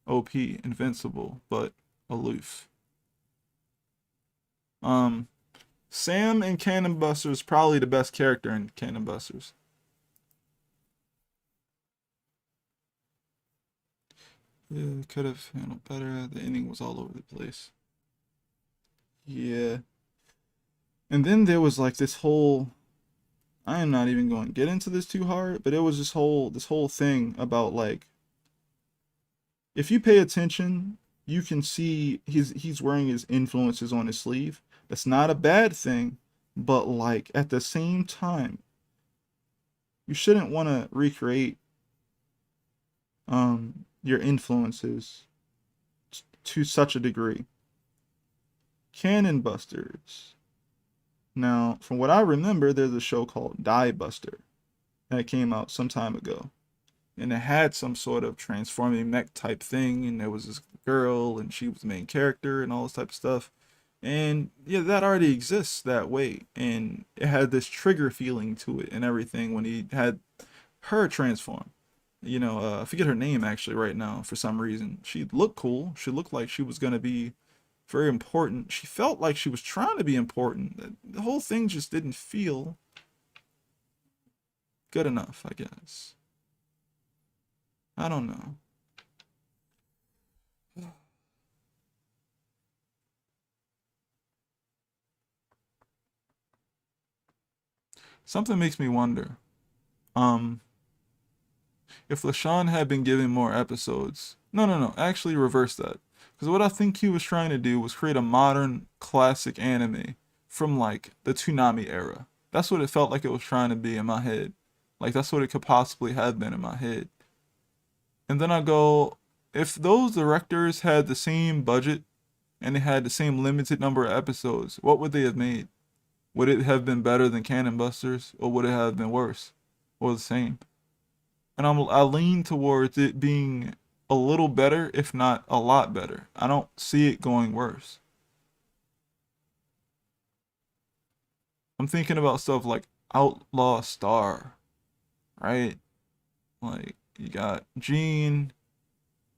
OP, invincible, but aloof. Sam in Cannon Busters probably the best character in Cannon Busters. Yeah, could have handled better. The ending was all over the place. Yeah. And then there was like this whole, I am not even going to get into this too hard, but it was this whole thing about like, if you pay attention, you can see he's wearing his influences on his sleeve. That's not a bad thing, but like at the same time, you shouldn't want to recreate your influences to such a degree. Cannon Busters. Now, from what I remember, there's a show called Die Buster that came out some time ago. And it had some sort of transforming mech type thing, and there was this girl, and she was the main character, and all this type of stuff. And yeah, that already exists that way. And it had this trigger feeling to it and everything when he had her transform. I forget her name actually right now for some reason. She looked cool. She looked like she was going to be very important. She felt like she was trying to be important. The whole thing just didn't feel good enough, I guess. I don't know. Something makes me wonder. Um, if LaShawn had been given more episodes. No, no, no. Actually, reverse that. Because what I think he was trying to do was create a modern classic anime from like the Toonami era. That's what it felt like it was trying to be in my head. Like that's what it could possibly have been in my head. And then I go, if those directors had the same budget and they had the same limited number of episodes, what would they have made? Would it have been better than Cannon Busters, or would it have been worse, or the same? And I lean towards it being a little better, if not a lot better. I don't see it going worse. I'm thinking about stuff like Outlaw Star, right? Like you got Gene.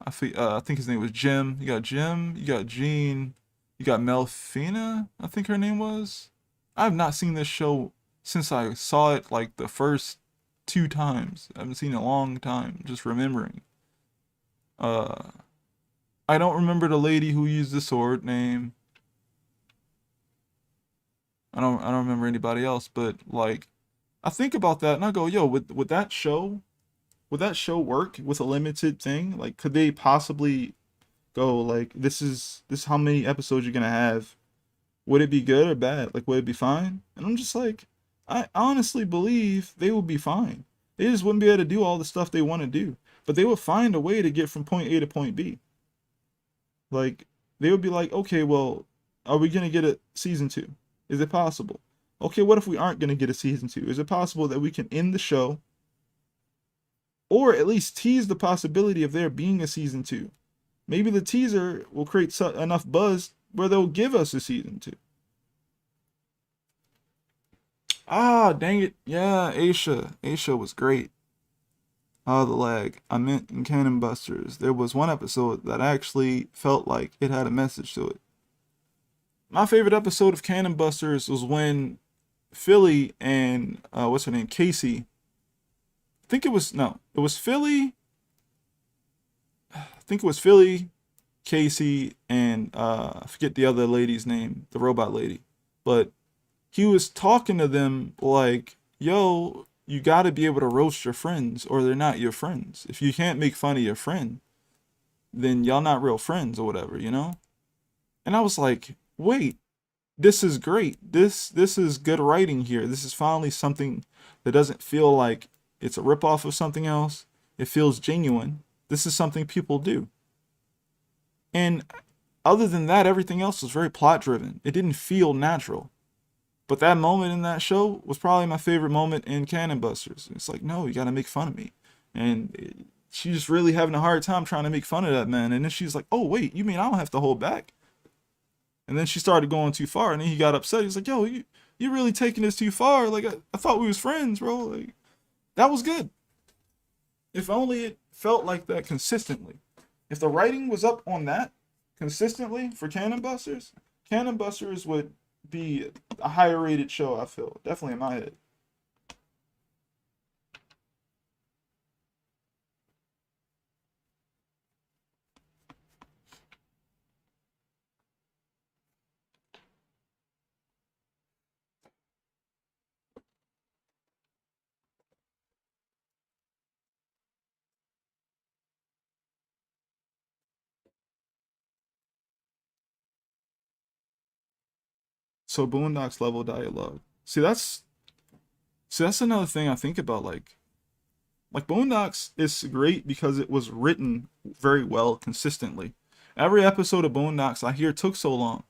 I think his name was Jim. You got Jim. You got Gene. You got Melfina. I think her name was. I have not seen this show since I saw it like the first two times. I haven't seen it in a long time. Just remembering. Uh, I don't remember the lady who used the sword name. I don't remember anybody else, but like I think about that and I go, yo, would that show work with a limited thing? Like could they possibly go like this is how many episodes you're gonna have? Would it be good or bad? Like would it be fine? And I'm just like, I honestly believe they would be fine. They just wouldn't be able to do all the stuff they want to do. But they would find a way to get from point A to point B. Like they would be like, okay, well, are we gonna get a season two? Is it possible? Okay, what if we aren't gonna get a season two? Is it possible that we can end the show or at least tease the possibility of there being a season two? Maybe the teaser will create enough buzz where they'll give us a season two. Ah, dang it. Yeah, Aisha. Aisha was great. Ah, the lag. I meant in Cannon Busters. There was one episode that actually felt like it had a message to it. My favorite episode of Cannon Busters was when Philly and what's her name? Casey. I think it was no, it was Philly. I think it was Philly, Casey, and I forget the other lady's name, the robot lady. But he was talking to them like, yo, you got to be able to roast your friends or they're not your friends. If you can't make fun of your friend, then y'all not real friends or whatever, you know? And I was like, wait, this is great. This is good writing here. This is finally something that doesn't feel like it's a ripoff of something else. It feels genuine. This is something people do. And other than that, everything else was very plot driven. It didn't feel natural. But that moment in that show was probably my favorite moment in Cannon Busters. It's like, no, you gotta make fun of me. And she's really having a hard time trying to make fun of that man. And then she's like, oh, wait, you mean I don't have to hold back? And then she started going too far. And then he got upset. He's like, yo, you're really taking this too far. Like, I thought we was friends, bro. Like, that was good. If only it felt like that consistently. If the writing was up on that consistently for Cannon Busters would be a higher rated show, I feel. Definitely in my head. So Boondocks level dialogue. See that's another thing I think about. Like Boondocks is great because it was written very well consistently. Every episode of Boondocks I hear took so long,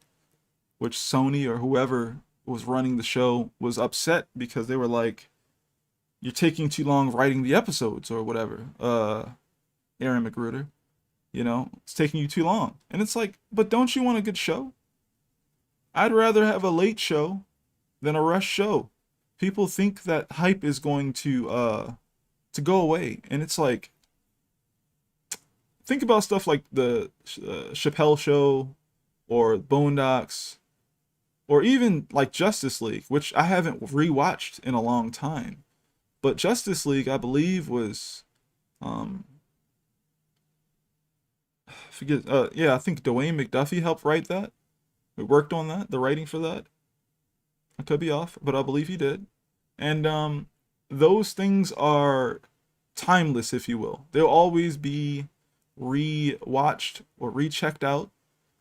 which Sony or whoever was running the show was upset because they were like, "You're taking too long writing the episodes or whatever." Aaron McGruder, it's taking you too long, and it's like, but don't you want a good show? I'd rather have a late show than a rush show. People think that hype is going to go away, and it's like, think about stuff like the Chappelle Show or Boondocks or even like Justice League, which I haven't rewatched in a long time. But Justice League, I believe, was um forget yeah, I think Dwayne McDuffie helped write that. We worked on that, the writing for that. I could be off, but I believe he did. And those things are timeless, if you will. They'll always be re-watched or rechecked out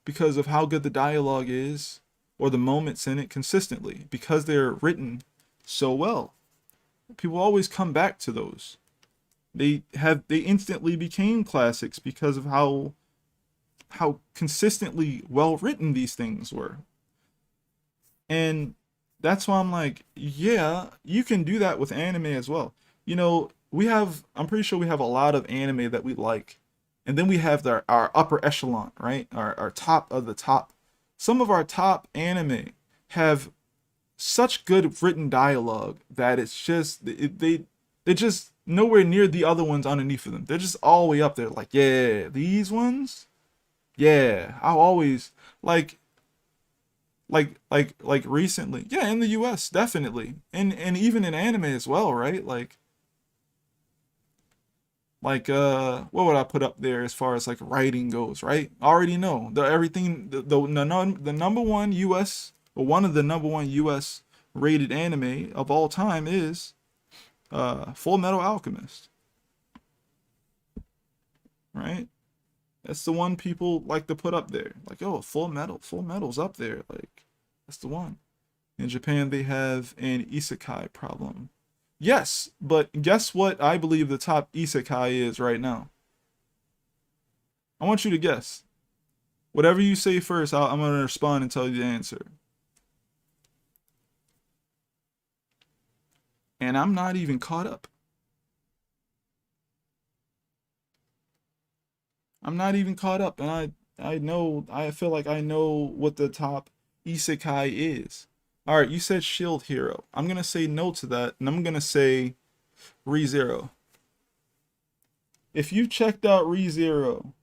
because of how good the dialogue is or the moments in it consistently, because they're written so well. People always come back to those. They instantly became classics because of how consistently well written these things were. And that's why I'm like, yeah, you can do that with anime as well. I'm pretty sure we have a lot of anime that we like. And then we have our upper echelon, right? Our top of the top. Some of our top anime have such good written dialogue that it's just they're just nowhere near the other ones underneath of them. They're just all the way up there. Like, yeah, these ones, yeah, I'll always like recently, yeah, in the US definitely, and even in anime as well, right? What would I put up there as far as like writing goes, right? I already know the everything the number one US, or one of the number one US rated anime of all time is Full Metal Alchemist, right? That's the one people like to put up there. Like, oh, Full Metal's up there. Like, that's the one. In Japan, they have an isekai problem. Yes, but guess what I believe the top isekai is right now? I want you to guess. Whatever you say first, I'm going to respond and tell you the answer. And I'm not even caught up. I'm not even caught up, and I feel like I know what the top isekai is. All right, you said Shield Hero. I'm gonna say no to that, and I'm gonna say ReZero. If you checked out ReZero,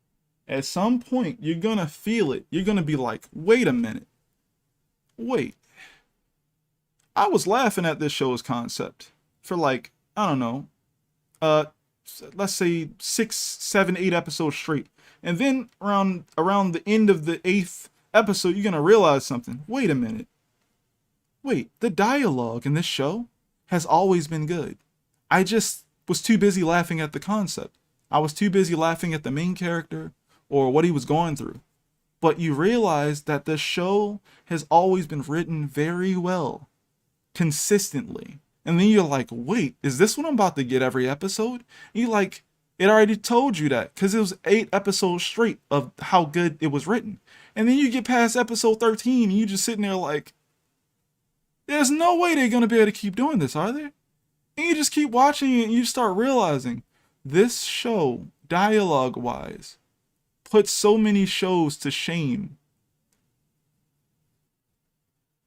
at some point you're gonna feel it. You're gonna be like, wait a minute, wait. I was laughing at this show's concept for like, I don't know, uh, let's say 6, 7, 8 episodes straight. And then around the end of the 8th episode, you're gonna realize something. Wait a minute. Wait, the dialogue in this show has always been good. I just was too busy laughing at the concept. I was too busy laughing at the main character or what he was going through. But you realize that the show has always been written very well, consistently. And then you're like, wait, is this what I'm about to get every episode? And you're like, it already told you that because it was 8 episodes straight of how good it was written. And then you get past episode 13 and you just sitting there like, there's no way they're going to be able to keep doing this, are there? And you just keep watching it and you start realizing this show, dialogue-wise, puts so many shows to shame.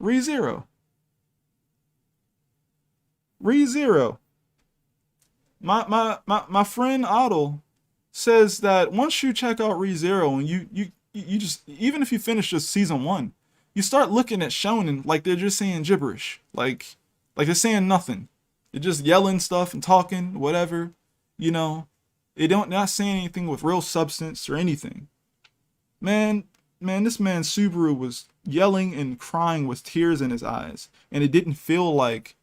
ReZero. ReZero. My friend Otto says that once you check out ReZero and you just, even if you finish just season 1, you start looking at shonen like they're just saying gibberish, like they're saying nothing. They're just yelling stuff and talking, whatever, you know. They don't not saying anything with real substance or anything. Man, this man Subaru was yelling and crying with tears in his eyes, and it didn't feel like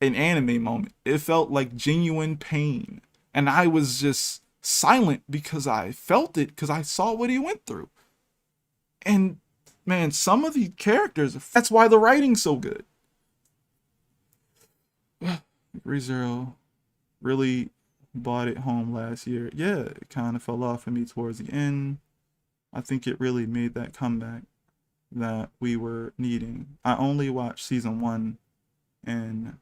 an anime moment. It felt like genuine pain, and I was just silent because I felt it, because I saw what he went through. And man, some of the characters, that's why the writing's so good. ReZero really bought it home last year. Yeah, it kind of fell off for me towards the end. I think it really made that comeback that we were needing. I only watched season 1, and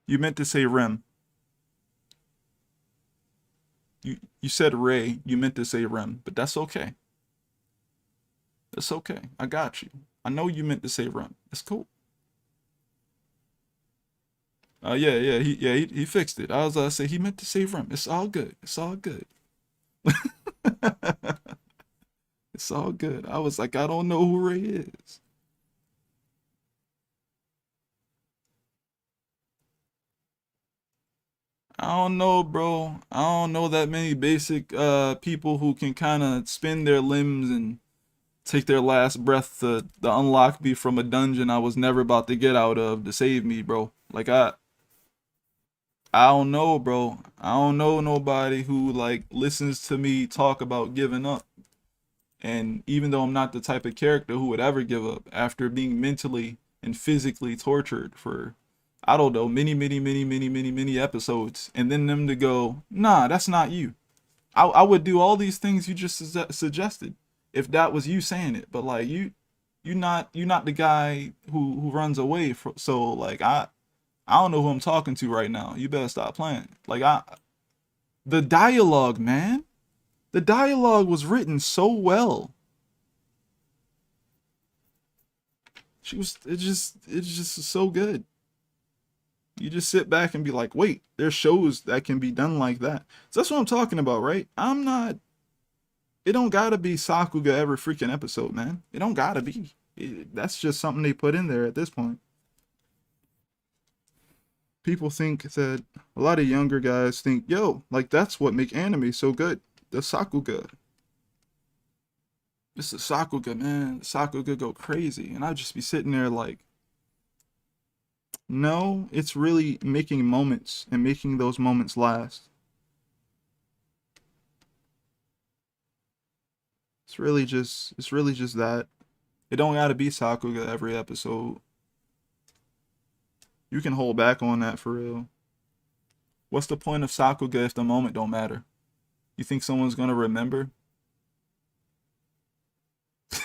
you meant to say Rem. You said Ray, you meant to say Rem, but that's okay. It's okay. I got you. I know you meant to say Rem. It's cool. He fixed it. I was say he meant to say Rem. It's all good. It's all good. It's all good. I was like, I don't know who Ray is. I don't know, bro. I don't know that many basic people who can kind of spin their limbs and take their last breath to unlock me from a dungeon I was never about to get out of to save me, bro. Like I don't know, bro. I don't know nobody who like listens to me talk about giving up. And even though I'm not the type of character who would ever give up after being mentally and physically tortured for, I don't know, many episodes, and then them to go, nah, that's not you. I would do all these things you just suggested if that was you saying it. But like you not the guy who runs away. So like I don't know who I'm talking to right now. You better stop playing. Like the dialogue, man. The dialogue was written so well. It's just so good. You just sit back and be like, wait, there's shows that can be done like that. So that's what I'm talking about, right? I'm not. It don't gotta be Sakuga every freaking episode, man. It don't gotta be. That's just something they put in there at this point. People think that a lot of younger guys think, yo, like that's what make anime so good. The Sakuga. It's the Sakuga, man. The Sakuga go crazy. And I'd just be sitting there like, no, it's really making moments and making those moments last. It's really just that. It don't gotta be Sakuga every episode. You can hold back on that for real. What's the point of Sakuga if the moment don't matter? You think someone's gonna remember?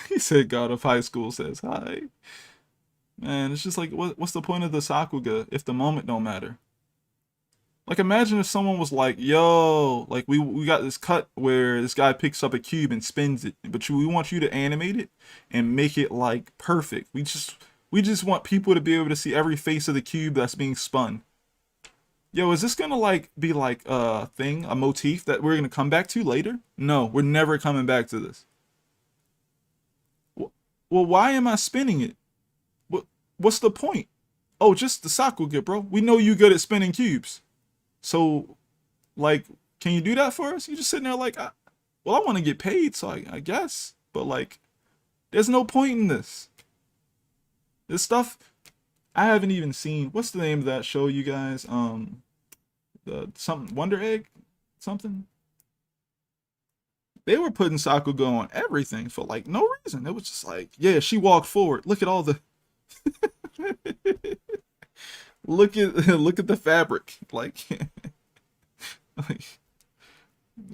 He said God of High School says hi. Man, it's just like what's the point of the Sakuga if the moment don't matter? Like imagine if someone was like, "Yo, like we got this cut where this guy picks up a cube and spins it, but we want you to animate it and make it like perfect. We just want people to be able to see every face of the cube that's being spun." Yo, is this gonna like be like a thing, a motif that we're gonna come back to later? No, we're never coming back to this. Well, why am I spinning it? What's the point? Oh, just the Sakuga, bro. We know you good at spinning cubes. So, like, can you do that for us? You just sitting there like, well, I want to get paid, so I guess. But like, there's no point in this. This stuff I haven't even seen. What's the name of that show, you guys? The something Wonder Egg, something. They were putting Sakuga on everything for like no reason. It was just like, yeah, she walked forward. Look at all the look at the fabric. Like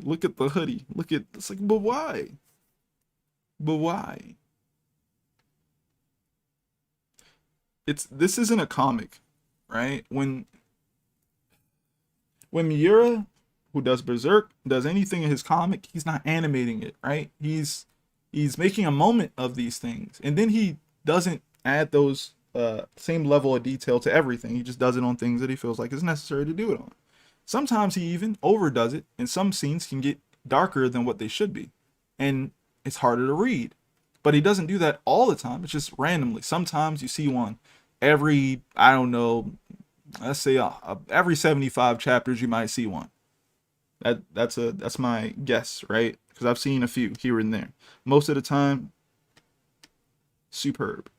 look at the hoodie. Look at it's like, but why? But why? It's this isn't a comic, right? When Miura, who does Berserk, does anything in his comic, he's not animating it, right? He's making a moment of these things, and then he doesn't add those same level of detail to everything. He just does it on things that he feels like is necessary to do it on. Sometimes he even overdoes it, and some scenes can get darker than what they should be, and it's harder to read. But he doesn't do that all the time. It's just randomly. Sometimes you see one every, I don't know, let's say every 75 chapters you might see one. That's my guess, right? Because I've seen a few here and there. Most of the time, superb.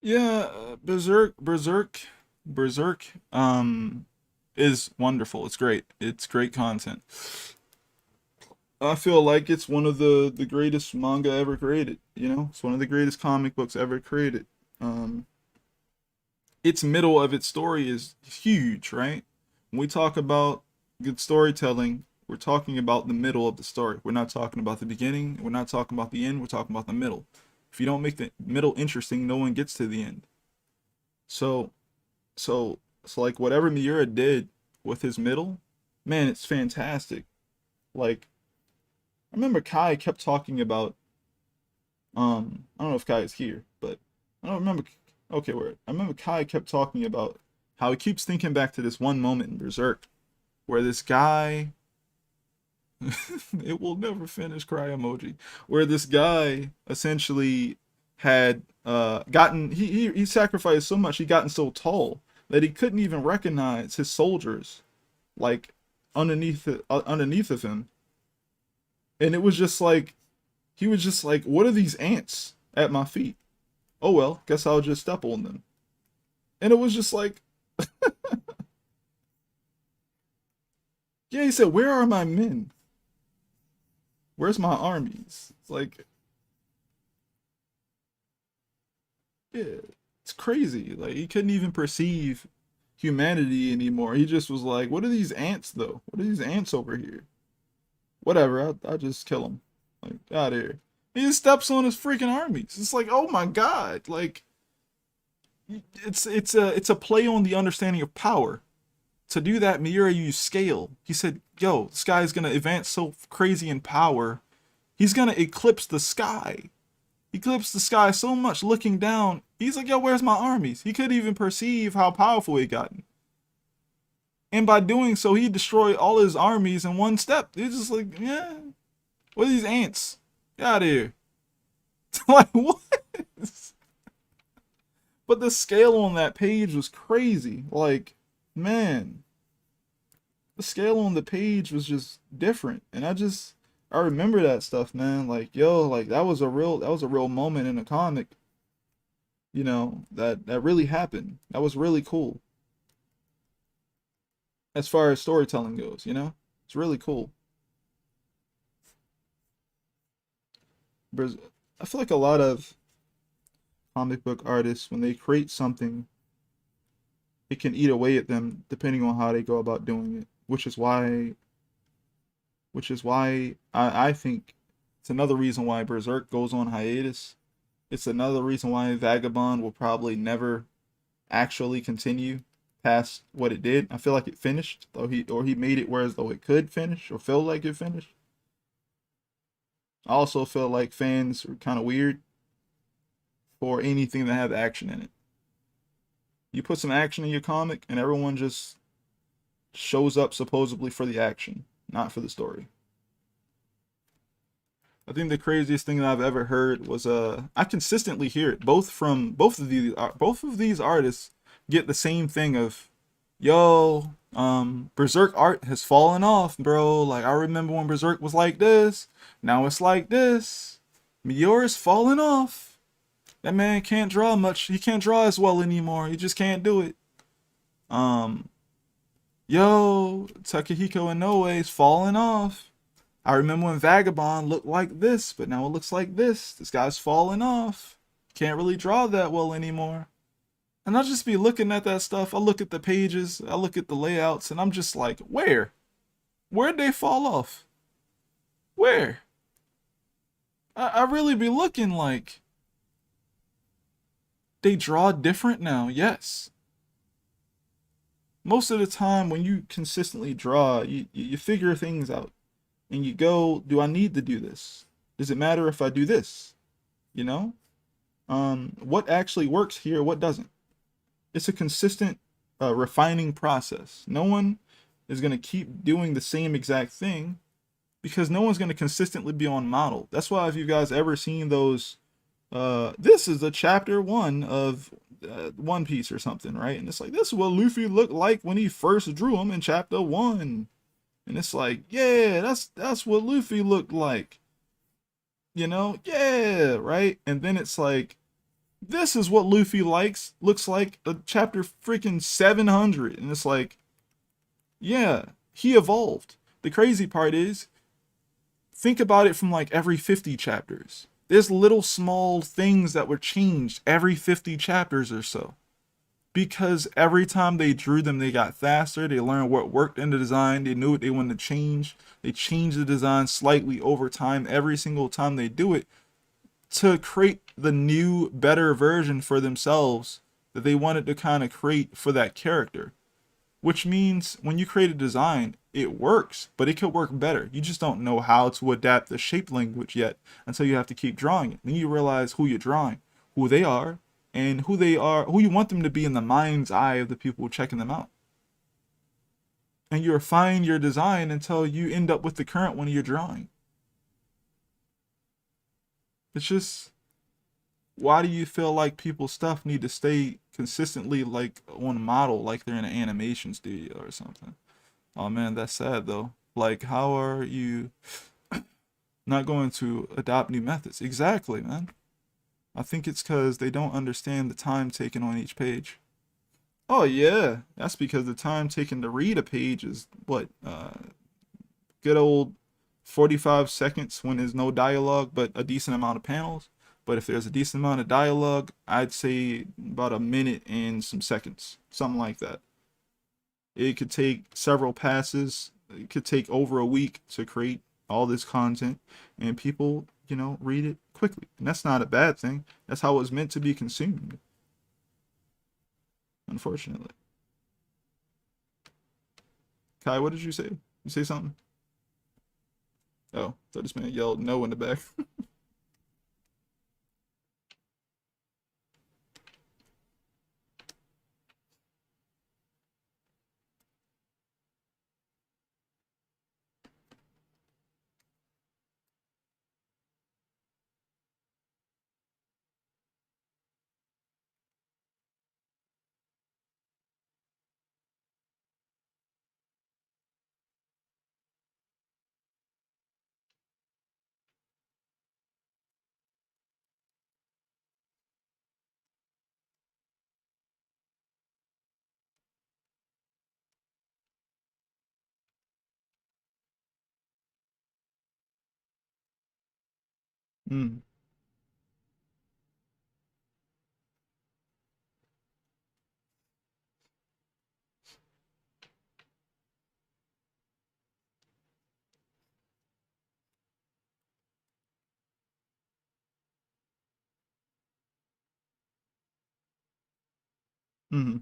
Yeah, Berserk, is wonderful. It's great. It's great content. I feel like it's one of the greatest manga ever created. You know, it's one of the greatest comic books ever created. Um, its middle of its story is huge, right? When we talk about good storytelling, we're talking about the middle of the story. We're not talking about the beginning. We're not talking about the end. We're talking about the middle. If you don't make the middle interesting, no one gets to the end. So, so like whatever Miura did with his middle, man, it's fantastic. Like I remember Kai kept talking about I don't know if Kai is here, but I don't remember. Okay, word. I remember Kai kept talking about how he keeps thinking back to this one moment in Berserk where this guy, it will never finish cry emoji, where this guy essentially had gotten he sacrificed so much, he gotten so tall that he couldn't even recognize his soldiers like underneath of him, and it was just like he was just like, what are these ants at my feet? Oh well, guess I'll just step on them. And it was just like, yeah, he said, where are my men? Where's my armies? It's like, yeah, it's crazy. Like he couldn't even perceive humanity anymore. He just was like, what are these ants though? What are these ants over here? Whatever, I'll just kill them. Like, out of here. He just steps on his freaking armies. It's like, oh my god, like it's a play on the understanding of power. To do that, Miura used scale. He said, yo, this guy's gonna advance so crazy in power, he's gonna eclipse the sky. Eclipse the sky so much looking down. He's like, yo, where's my armies? He couldn't even perceive how powerful he gotten. And by doing so, he destroyed all his armies in one step. He's just like, yeah, what are these ants? Get out of here. Like, what? But the scale on that page was crazy. Like, man, the scale on the page was just different. And I remember that stuff, man. Like, yo, like that was a real moment in a comic, that really happened. That was really cool. As far as storytelling goes. It's really cool. But I feel like a lot of comic book artists, when they create something, it can eat away at them depending on how they go about doing it. Which is why I think it's another reason why Berserk goes on hiatus. It's another reason why Vagabond will probably never actually continue past what it did. I feel like it finished, though he made it whereas though it could finish or feel like it finished. I also feel like fans are kind of weird for anything that have action in it. You put some action in your comic, and everyone just shows up supposedly for the action, not for the story. I think the craziest thing that I've ever heard was I consistently hear it both of these artists get the same thing of, yo, Berserk art has fallen off, bro. Like I remember when Berserk was like this, now it's like this. Miura's falling off. That man can't draw much. He can't draw as well anymore. He just can't do it. Um, Yo, Takahiko Inoue's falling off. I remember when Vagabond looked like this, but now it looks like this. This guy's falling off. Can't really draw that well anymore. And I'll just be looking at that stuff. I look at the pages, I look at the layouts, and I'm just like, where? Where'd they fall off? Where? I really be looking like they draw different now, yes. Most of the time when you consistently draw, you figure things out. And you go, do I need to do this? Does it matter if I do this? You know? What actually works here, what doesn't? It's a consistent refining process. No one is going to keep doing the same exact thing because no one's going to consistently be on model. That's why if you guys ever seen those, this is a chapter 1 of One Piece or something, right? And it's like, this is what Luffy looked like when he first drew him in chapter 1. And it's like, yeah, that's what Luffy looked like. Yeah, right? And then it's like, this is what Luffy looks like a chapter freaking 700. And it's like, yeah, he evolved. The crazy part is, think about it from like every 50 chapters. There's little small things that were changed every 50 chapters or so. Because every time they drew them, they got faster. They learned what worked in the design. They knew what they wanted to change. They changed the design slightly over time every single time they do it to create the new, better version for themselves that they wanted to kind of create for that character. Which means when you create a design, it works, but it could work better. You just don't know how to adapt the shape language yet until you have to keep drawing it. Then you realize who you're drawing, who they are, and who you want them to be in the mind's eye of the people checking them out. And you refine your design until you end up with the current one you're drawing. It's just, why do you feel like people's stuff need to stay consistently like on model, like they're in an animation studio or something? Oh man, that's sad though. Like, how are you not going to adopt new methods? Exactly, man. I think it's because they don't understand the time taken on each page. Oh yeah, that's because the time taken to read a page is what, good old 45 seconds when there's no dialogue but a decent amount of panels. But if there's a decent amount of dialogue, I'd say about a minute and some seconds, something like that. It could take several passes. It could take over a week to create all this content, and people, read it quickly. And that's not a bad thing. That's how it was meant to be consumed, unfortunately. Kai, what did you say? You say something? Oh, so this man yelled no in the back. Mm. Mm.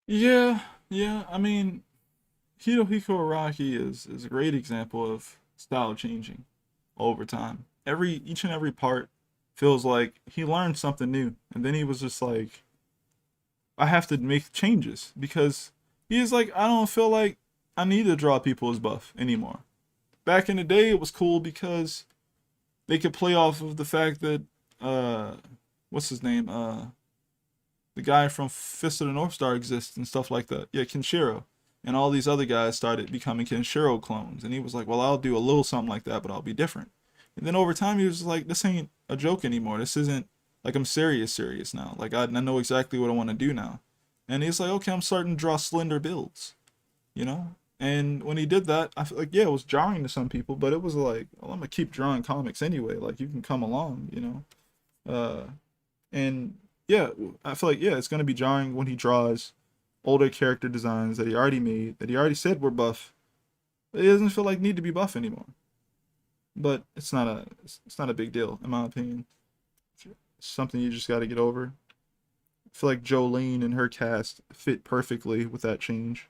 Yeah, yeah. I mean, Hirohiko Araki is a great example of style changing over time. Each and every part feels like he learned something new, and then he was just like, I have to make changes because he's like, I don't feel like I need to draw people as buff anymore. Back in the day, it was cool because they could play off of the fact that uh, what's his name, the guy from Fist of the North Star exists and stuff like that. Yeah, Kenshiro. And all these other guys started becoming Kenshiro clones. And he was like, well, I'll do a little something like that, but I'll be different. And then over time, he was like, this ain't a joke anymore. This isn't like I'm serious now. Like, I know exactly what I want to do now. And he's like, okay, I'm starting to draw slender builds, you know? And when he did that, I feel like yeah, it was jarring to some people, but it was like, well, I'm gonna keep drawing comics anyway. Like you can come along, you know. And yeah, I feel like yeah, it's gonna be jarring when he draws older character designs that he already made, that he already said were buff. It doesn't feel like need to be buff anymore. But it's not a big deal in my opinion. It's something you just got to get over. I feel like Jolene and her cast fit perfectly with that change.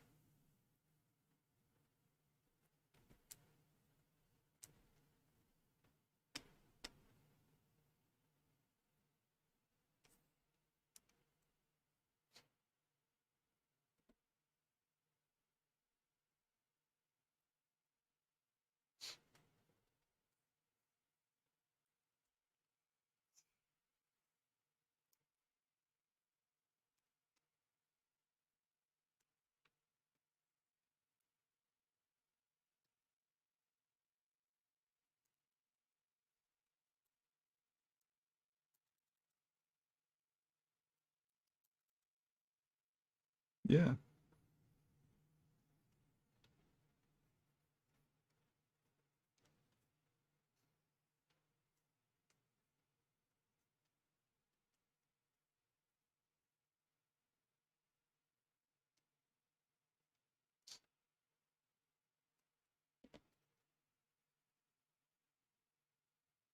Yeah.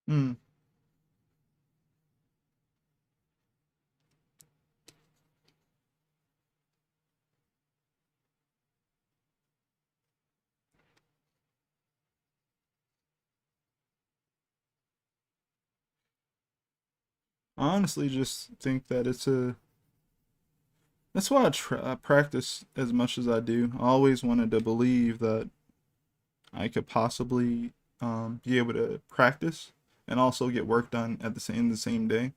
Hmm. I honestly just think that it's a. That's why I practice as much as I do. I always wanted to believe that I could possibly be able to practice and also get work done at the same day.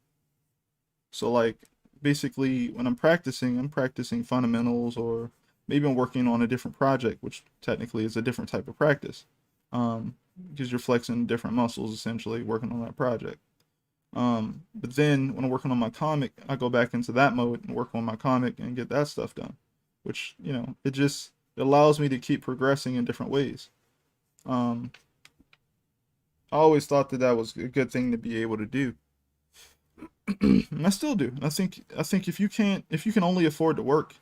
So like basically when I'm practicing fundamentals or maybe I'm working on a different project, which technically is a different type of practice. Because you're flexing different muscles essentially working on that project. But then when I'm working on my comic, I go back into that mode and work on my comic and get that stuff done. Which, you know, it allows me to keep progressing in different ways. Um, I always thought that that was a good thing to be able to do. And I still do. I think if you can only afford to work,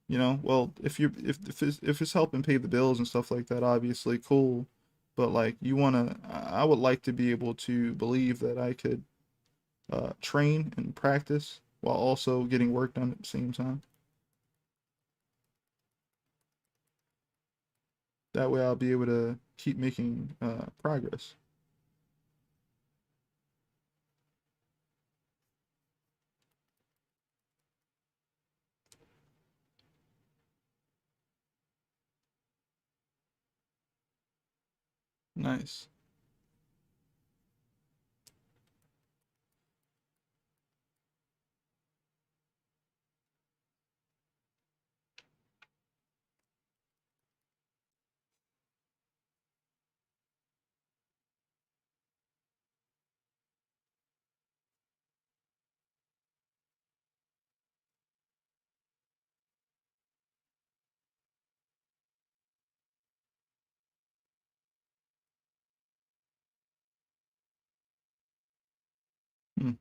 you know, well, if it's helping pay the bills and stuff like that, obviously cool. But like I would like to be able to believe that I could train and practice while also getting work done at the same time. That way I'll be able to keep making progress. Nice. Hmm.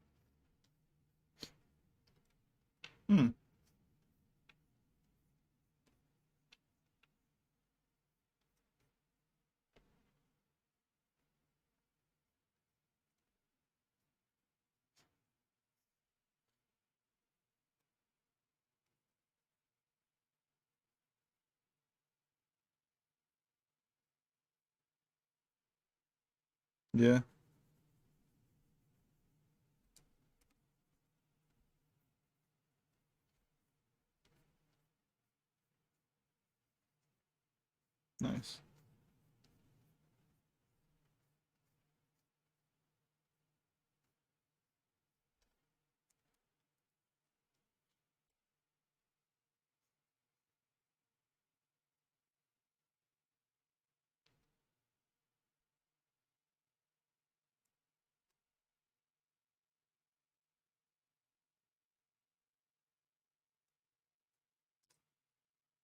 Hmm. Yeah. Nice.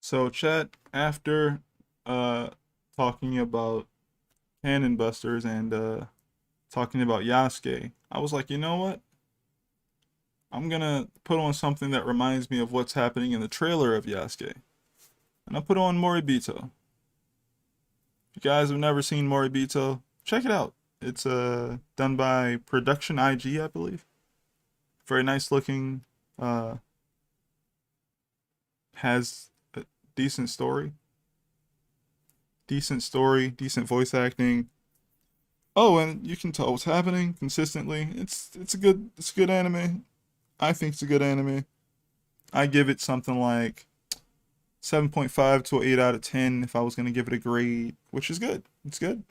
So chat after uh talking about Cannon Busters and talking about Yasuke, I was like, you know what? I'm gonna put on something that reminds me of what's happening in the trailer of Yasuke. And I put on Moribito. If you guys have never seen Moribito, check it out. It's done by Production IG, I believe. Very nice looking, uh has a decent story. Decent story, decent voice acting. Oh, and you can tell what's happening consistently. It's a good anime. I think it's a good anime. I give it something like 7.5 to an 8 out of 10 if I was going to give it a grade, which is good. It's good.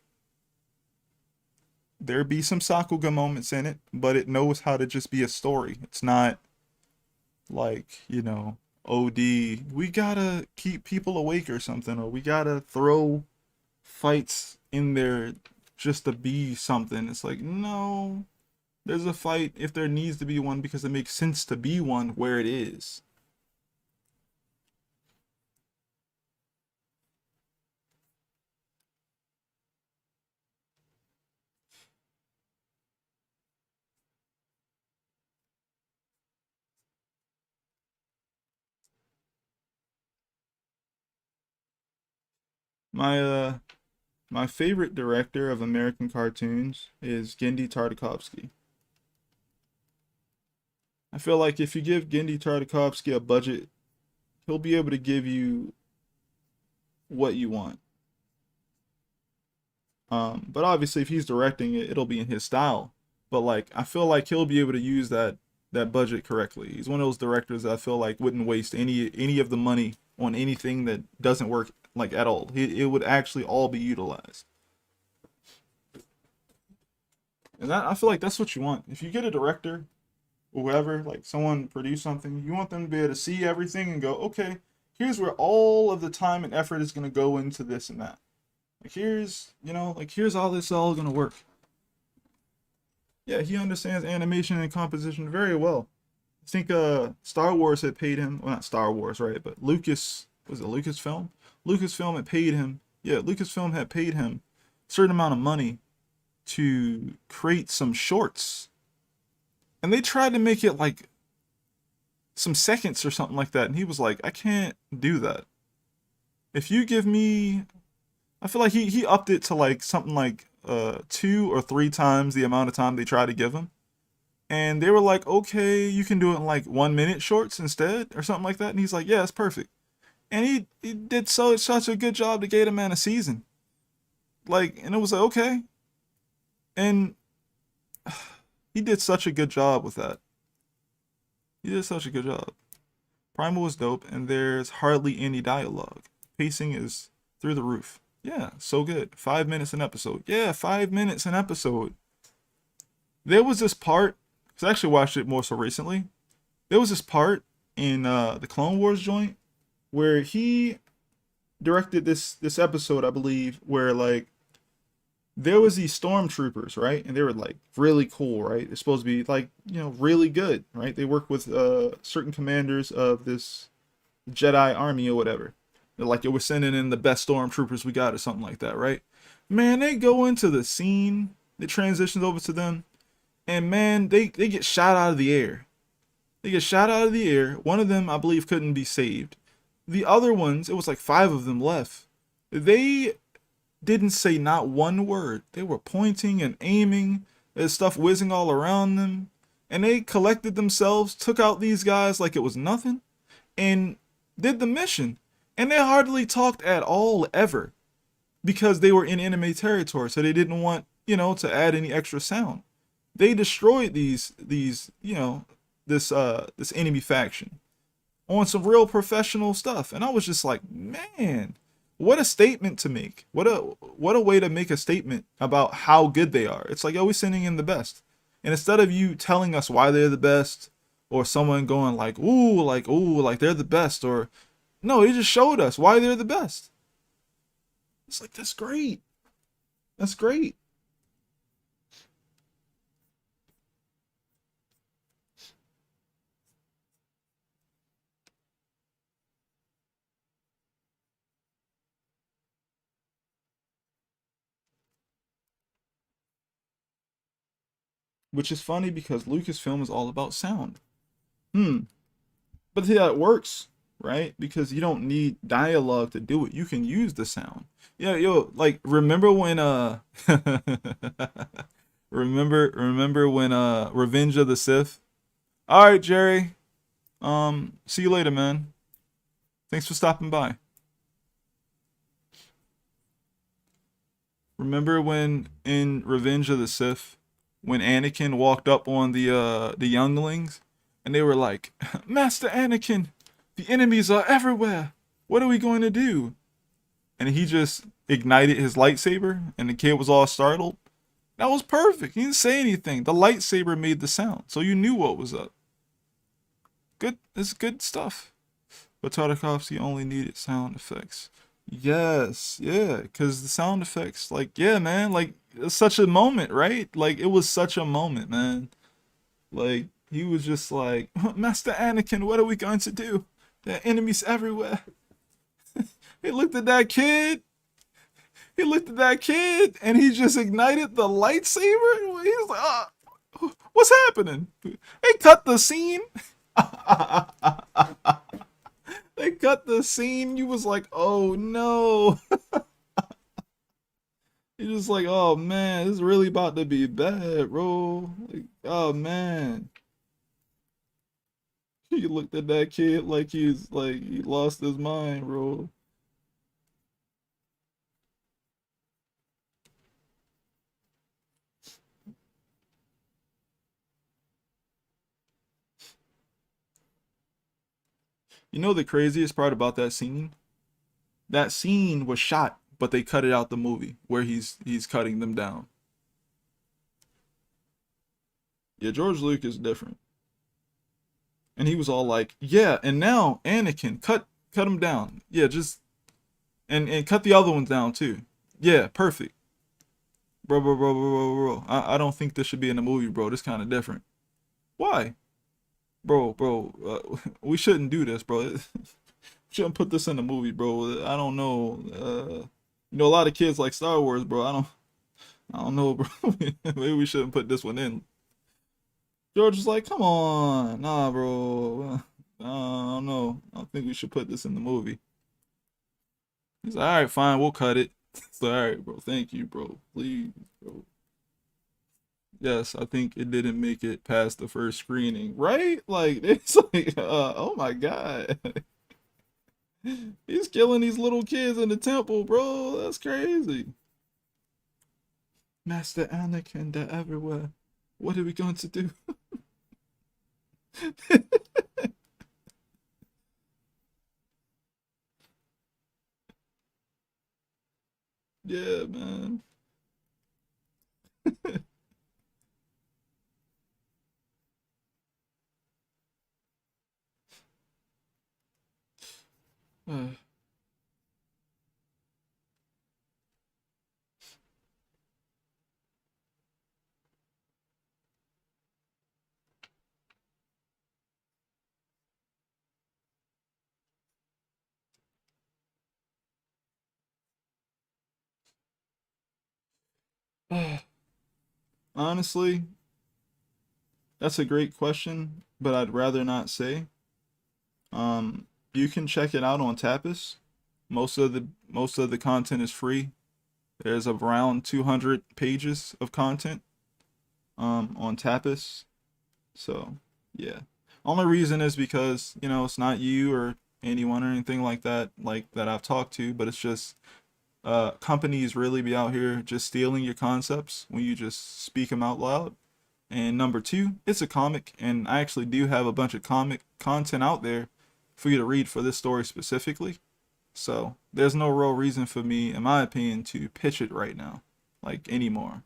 There be some Sakuga moments in it, but it knows how to just be a story. It's not like, OD, we gotta keep people awake or something, or we gotta throw fights in there just to be something. It's like, no, there's a fight if there needs to be one because it makes sense to be one where it is. My my favorite director of American cartoons is Gendy Tartakovsky. I feel like if you give Gendy Tartakovsky a budget, he'll be able to give you what you want. But obviously, if he's directing it, it'll be in his style. But like, I feel like he'll be able to use that budget correctly. He's one of those directors that I feel like wouldn't waste any of the money on anything that doesn't work like at all. It would actually all be utilized. And I feel like that's what you want. If you get a director or whoever, like someone produce something, you want them to be able to see everything and go, okay, here's where all of the time and effort is going to go into this and that. Like here's all this all gonna work. Yeah, he understands animation and composition very well. I think Star Wars had paid him, well not Star Wars, right? But was it Lucasfilm? Lucasfilm had paid him. Yeah, Lucasfilm had paid him a certain amount of money to create some shorts. And they tried to make it like some seconds or something like that. And he was like, I can't do that. If you give me I feel like he upped it to like something like 2 or 3 times the amount of time they tried to give him. And they were like, okay, you can do it in like 1 minute shorts instead or something like that. And he's like, yeah, it's perfect. And he did such a good job to get a man a season. Like, and it was like, okay. And he did such a good job with that. He did such a good job. Primal was dope, and there's hardly any dialogue. Pacing is through the roof. Yeah, so good. 5 minutes an episode. Yeah, 5 minutes an episode. There was this part, because I actually watched it more so recently. There was this part in the Clone Wars joint where he directed this episode, I believe, where like there was these stormtroopers, right? And they were like really cool, right? They're supposed to be like, really good, right? They work with certain commanders of this Jedi army or whatever. They're like, we're sending in the best stormtroopers we got or something like that, right? Man, they go into the scene, it transitions over to them, and man, they get shot out of the air. They get shot out of the air. One of them, I believe, couldn't be saved. The other ones, it was like 5 of them left. They didn't say not one word. They were pointing and aiming. There's stuff whizzing all around them. And they collected themselves, took out these guys like it was nothing, and did the mission. And they hardly talked at all ever because they were in enemy territory, so they didn't want, to add any extra sound. They destroyed this enemy faction on some real professional stuff. And I was just like, man, what a statement to make. What a way to make a statement about how good they are. It's like, oh, we're sending in the best. And instead of you telling us why they're the best, or someone going like, ooh, like they're the best, or no, they just showed us why they're the best. It's like, that's great. That's great. which is funny because Lucasfilm is all about sound. Hmm. But yeah, it works, right? Because you don't need dialogue to do it. You can use the sound. Yeah, yo, like remember when remember when Revenge of the Sith? All right, Jerry. See you later, man. Thanks for stopping by. Remember when in Revenge of the Sith, when Anakin walked up on the younglings, and they were like, "Master Anakin, the enemies are everywhere. What are we going to do?" And he just ignited his lightsaber, and the kid was all startled. That was perfect. He didn't say anything. The lightsaber made the sound, so you knew what was up. Good, it's good stuff. But Tartakovsky only needed sound effects. Yes, yeah, because the sound effects, like, yeah, man, like, it's such a moment, right? Like, it was such a moment, man. Like, he was just like, Master Anakin, what are we going to do? There are enemies everywhere. He looked at that kid. He looked at that kid, and he just ignited the lightsaber. He was like, what's happening? They cut the scene. They cut the scene. You was like, oh no. You're just like, oh man, this is really about to be bad, bro. Like, oh man. You looked at that kid like he's like he lost his mind, bro. You know the craziest part about that scene? That scene was shot, but they cut it out the movie where he's cutting them down. Yeah, George Lucas is different. And he was all like, "Yeah, and now Anakin, cut him down. Yeah, just and cut the other ones down too. Yeah, perfect, bro. I don't think this should be in the movie, bro. This kind of different. Why, bro? We shouldn't do this, bro. Shouldn't put this in the movie, bro. I don't know. You know, a lot of kids like Star Wars, bro. I don't know, bro. Maybe we shouldn't put this one in." George was like, "Come on, nah, bro. I don't know. I don't think we should put this in the movie." He's like, "All right, fine, we'll cut it." It's like, "All right, bro. Thank you, bro. Please, bro." Yes, I think it didn't make it past the first screening, right? Like, it's like, oh my god, he's killing these little kids in the temple, bro. That's crazy. Master Anakin, they're everywhere. What are we going to do? Yeah, man. Honestly, that's a great question, but I'd rather not say. You can check it out on Tapas. Most of the content is free. There's around 200 pages of content on Tapas. So, yeah. Only reason is because, it's not you or anyone or anything like that I've talked to, but it's just companies really be out here just stealing your concepts when you just speak them out loud. And number two, it's a comic, and I actually do have a bunch of comic content out there for you to read for this story specifically. So there's no real reason for me, in my opinion, to pitch it right now, like anymore.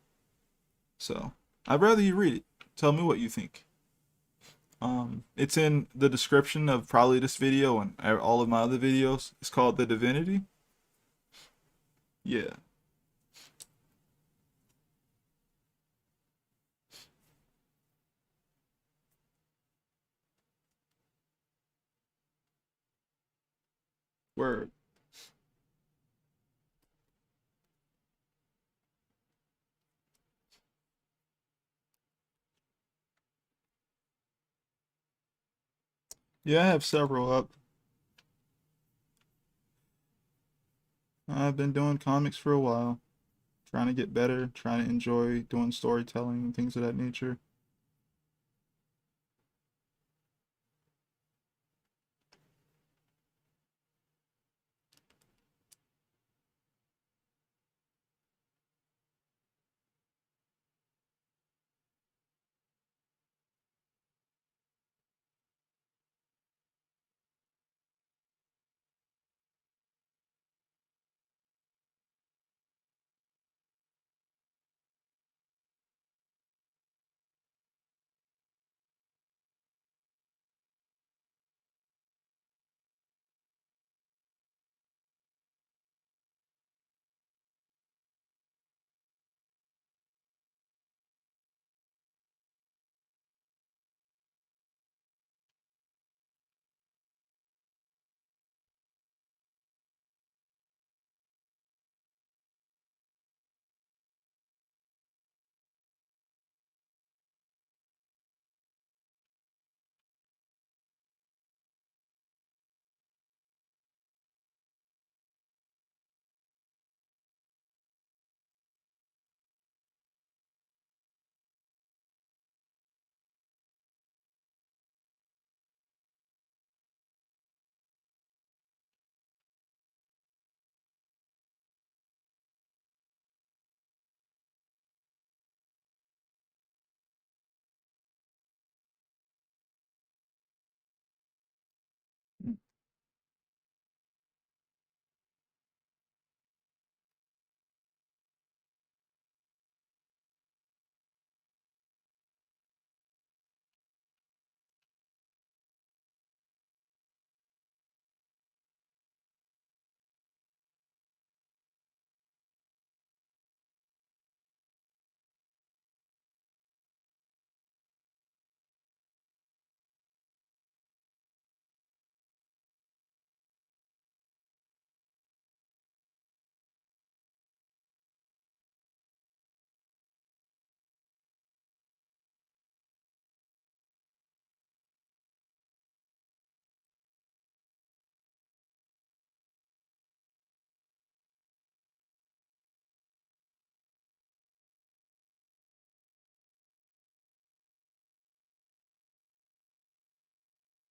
So I'd rather you read it. Tell me what you think. It's in the description of probably this video and all of my other videos. It's called The Divinity. Yeah. Word. Yeah, I have several up. I've been doing comics for a while, trying to get better, trying to enjoy doing storytelling and things of that nature.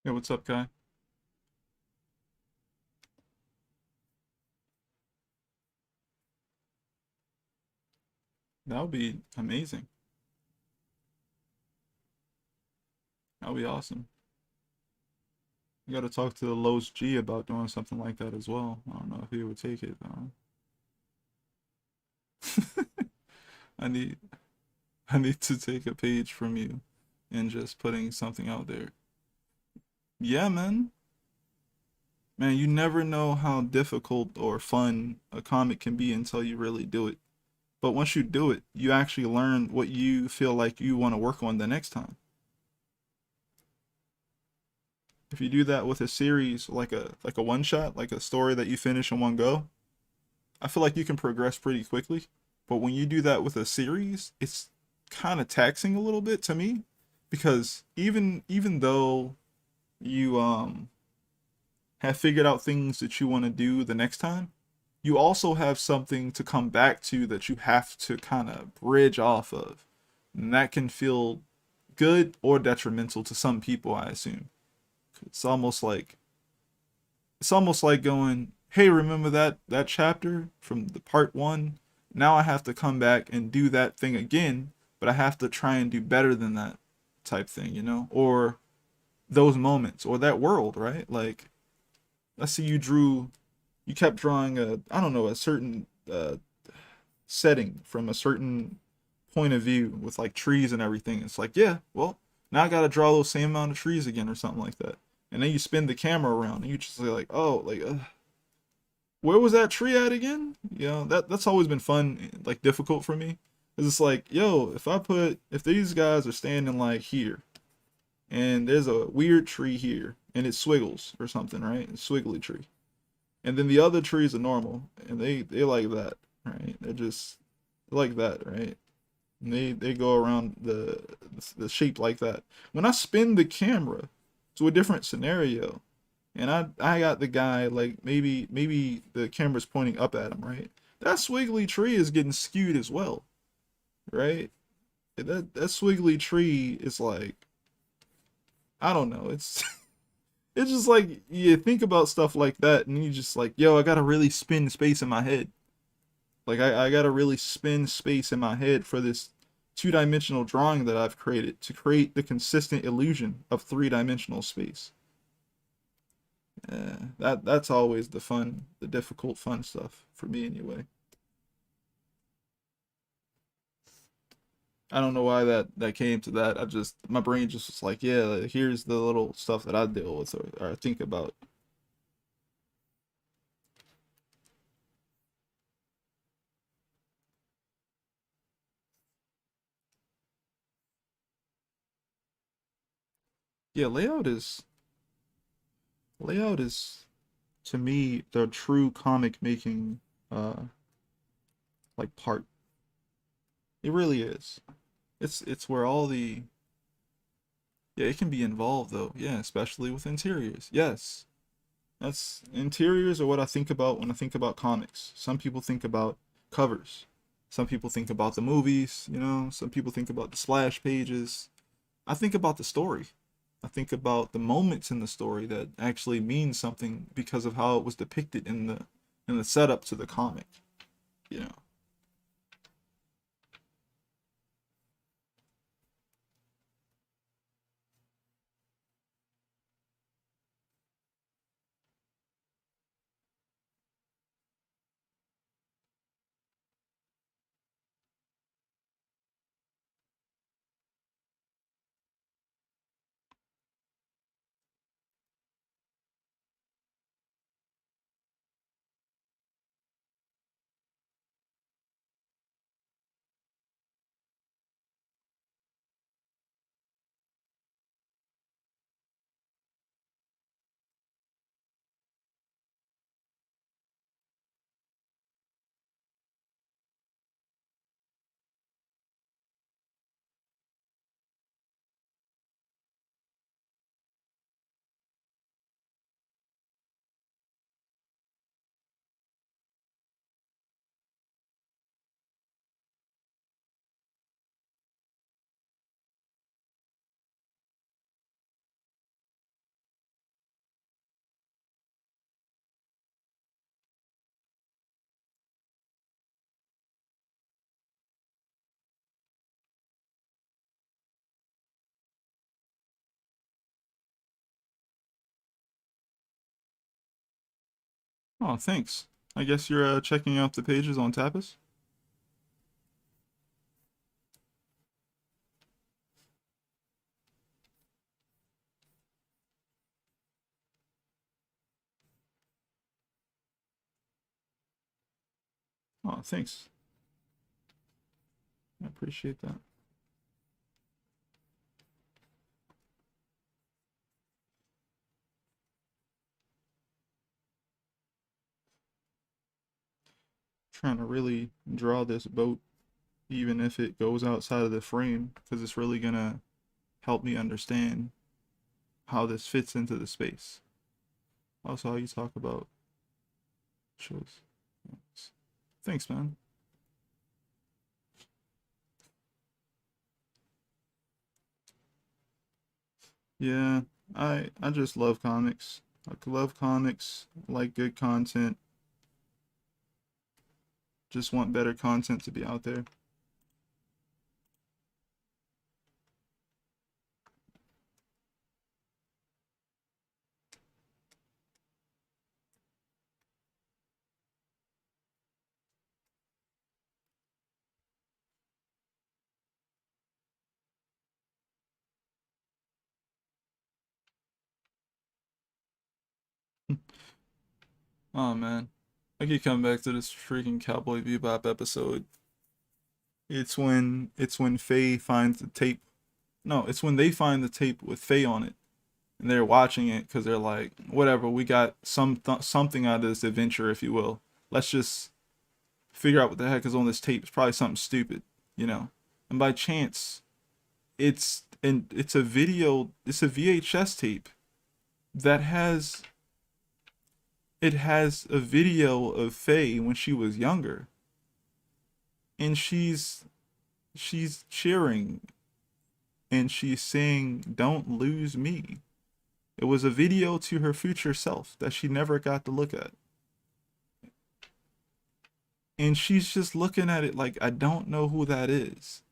Hey, what's up, guy? That would be amazing. That would be awesome. You got to talk to the Lowe's G about doing something like that as well. I don't know if he would take it though. I need I need to take a page from you and just putting something out there. Yeah, man. Man, you never know how difficult or fun a comic can be until you really do it. But once you do it, you actually learn what you feel like you want to work on the next time. If you do that with a series like a one shot, like a story that you finish in one go, I feel like you can progress pretty quickly. But when you do that with a series, it's kind of taxing a little bit to me because even though you have figured out things that you want to do the next time, you also have something to come back to that you have to kind of bridge off of. And that can feel good or detrimental to some people, I assume. It's almost like it's almost like going, "Hey, remember that chapter from the part 1? Now I have to come back and do that thing again, but I have to try and do better than that type thing, you know? Or those moments or that world, right? Like let's say you kept drawing a I don't know, a certain setting from a certain point of view with like trees and everything. It's like, yeah, well, now I got to draw those same amount of trees again or something like that. And then you spin the camera around and you just like, oh, like, where was that tree at again? You know, that's always been fun, like difficult for me. Cause it's like, yo, if these guys are standing like here, and there's a weird tree here, and it swiggles or something, right? A swiggly tree, and then the other trees are normal, and they like that, right? They're just like that, right? And they go around the shape like that. When I spin the camera, to a different scenario. And I got the guy, like, maybe the camera's pointing up at him, right? That swiggly tree is getting skewed as well, right? That swiggly tree is like, I don't know. It's it's just like you think about stuff like that and you just like, yo, I gotta really spin space in my head. Like I gotta really spin space in my head for this two-dimensional drawing that I've created to create the consistent illusion of three-dimensional space. Yeah, that's always the fun, the difficult fun stuff for me anyway. I don't know why that came to that. I just my brain just was like, yeah, like, here's the little stuff that I deal with or think about. Yeah, layout is to me the true comic making uh like part. It really is. It's where all the yeah, it can be involved though. Yeah, especially with interiors. Yes. That's interiors are what I think about when I think about comics. Some people think about covers. Some people think about the movies, you know, some people think about the splash pages. I think about the story. I think about the moments in the story that actually mean something because of how it was depicted in the setup to the comic, you know. Oh, thanks. I guess you're checking out the pages on Tapas? Oh, thanks. I appreciate that. Trying to really draw this boat, even if it goes outside of the frame, because it's really gonna help me understand how this fits into the space. Also, how you talk about shows. Thanks, man. Yeah, I just love comics. I love comics, like good content, just want better content to be out there. Oh man. I keep coming back to this freaking Cowboy Bebop episode. It's when Faye finds the tape. No, it's when they find the tape with Faye on it, and they're watching it because they're like, whatever, we got something out of this adventure, if you will. Let's just figure out what the heck is on this tape. It's probably something stupid, you know. And by chance, it's a VHS tape that has it has a video of Faye when she was younger, and she's cheering and she's saying, "Don't lose me." It was a video to her future self that she never got to look at. And she's just looking at it like, I don't know who that is.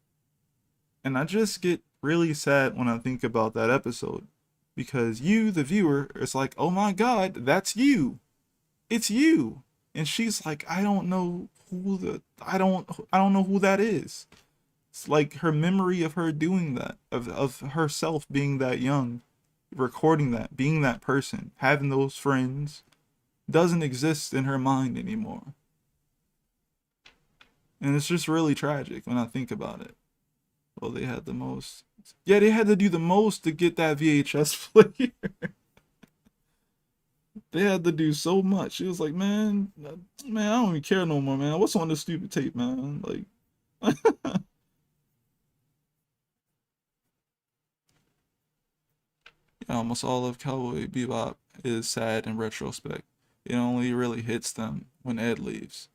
And I just get really sad when I think about that episode. Because you, the viewer, is like, oh my god, that's you. It's you. And she's like, I don't know who that is. It's like her memory of her doing that, of herself being that young, recording that, being that person, having those friends, doesn't exist in her mind anymore. And it's just really tragic when I think about it. Well, they had the most. Yeah, they had to do the most to get that VHS player. They had to do so much. It was like, man, I don't even care no more, man. What's on this stupid tape, man? Like, yeah, almost all of Cowboy Bebop is sad in retrospect. It only really hits them when Ed leaves.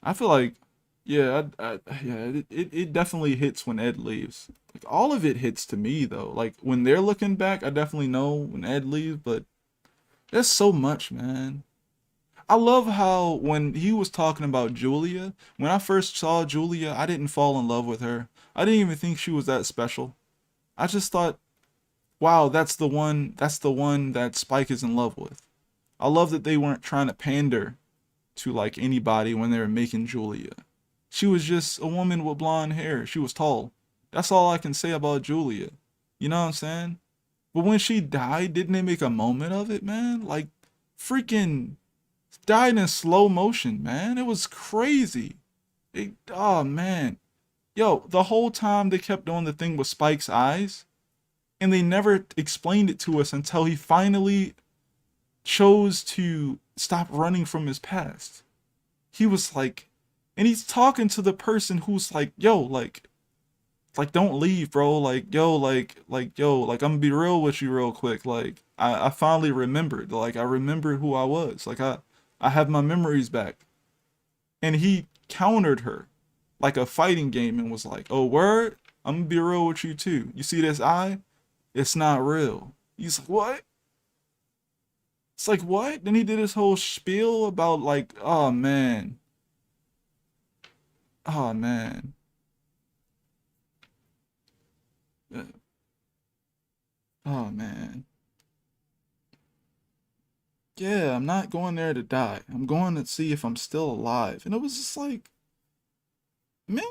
I feel like, yeah, yeah, it definitely hits when Ed leaves. Like all of it hits to me though. Like when they're looking back, I definitely know when Ed leaves, but there's so much, man. I love how when he was talking about Julia, when I first saw Julia, I didn't fall in love with her. I didn't even think she was that special. I just thought, wow, that's the one that Spike is in love with. I love that they weren't trying to pander to like anybody when they were making Julia. She was just a woman with blonde hair. She was tall. That's all I can say about Julia. You know what I'm saying? But when she died, didn't they make a moment of it, man? Like, freaking died in slow motion, man. It was crazy. Oh, man. Yo, the whole time they kept doing the thing with Spike's eyes, and they never explained it to us until he finally chose to stop running from his past. He was like, and he's talking to the person who's like don't leave, bro. Like I'm gonna be real with you real quick. Like I finally remembered. Like I remembered who I was. Like I have my memories back. And he countered her like a fighting game and was like, oh word, I'm gonna be real with you too. You see this eye? It's not real. He's like, what? It's like what? Then he did his whole spiel about like, oh man. Oh man. Uh, Oh man. Yeah, I'm not going there to die. I'm going to see if I'm still alive. And it was just like, man,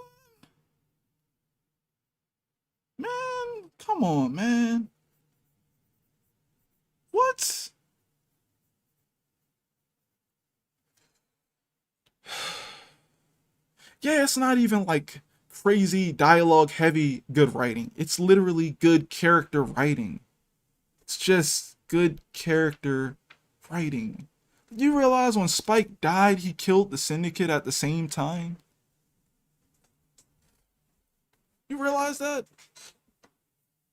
man, come on, man. What? Yeah, it's not even like crazy dialogue heavy good writing. It's literally good character writing. It's just good character writing. Did you realize when Spike died, he killed the Syndicate at the same time? You realize that?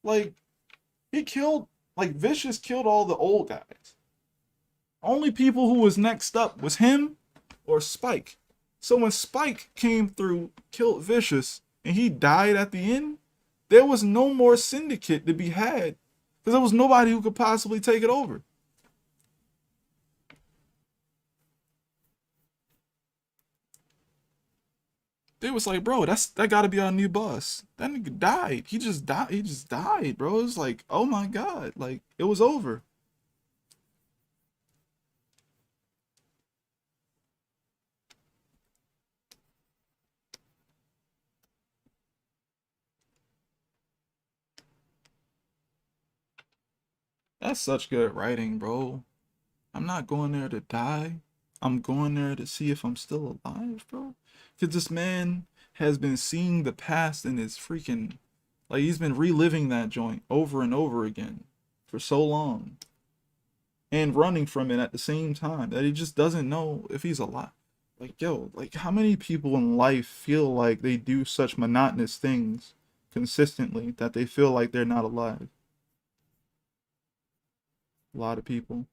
Like, he killed, like, Vicious killed all the old guys. Only people who was next up was him or Spike. So when Spike came through, killed Vicious, and he died at the end, there was no more Syndicate to be had. Because there was nobody who could possibly take it over. They was like, bro, that gotta be our new boss. That nigga died. He just died. He just died, bro. It was like, oh my god. Like, it was over. That's such good writing, bro. I'm not going there to die. I'm going there to see if I'm still alive, bro. Because this man has been seeing the past in his freaking. Like, he's been reliving that joint over and over again for so long. And running from it at the same time that he just doesn't know if he's alive. Like, yo, like, how many people in life feel like they do such monotonous things consistently that they feel like they're not alive? A lot of people.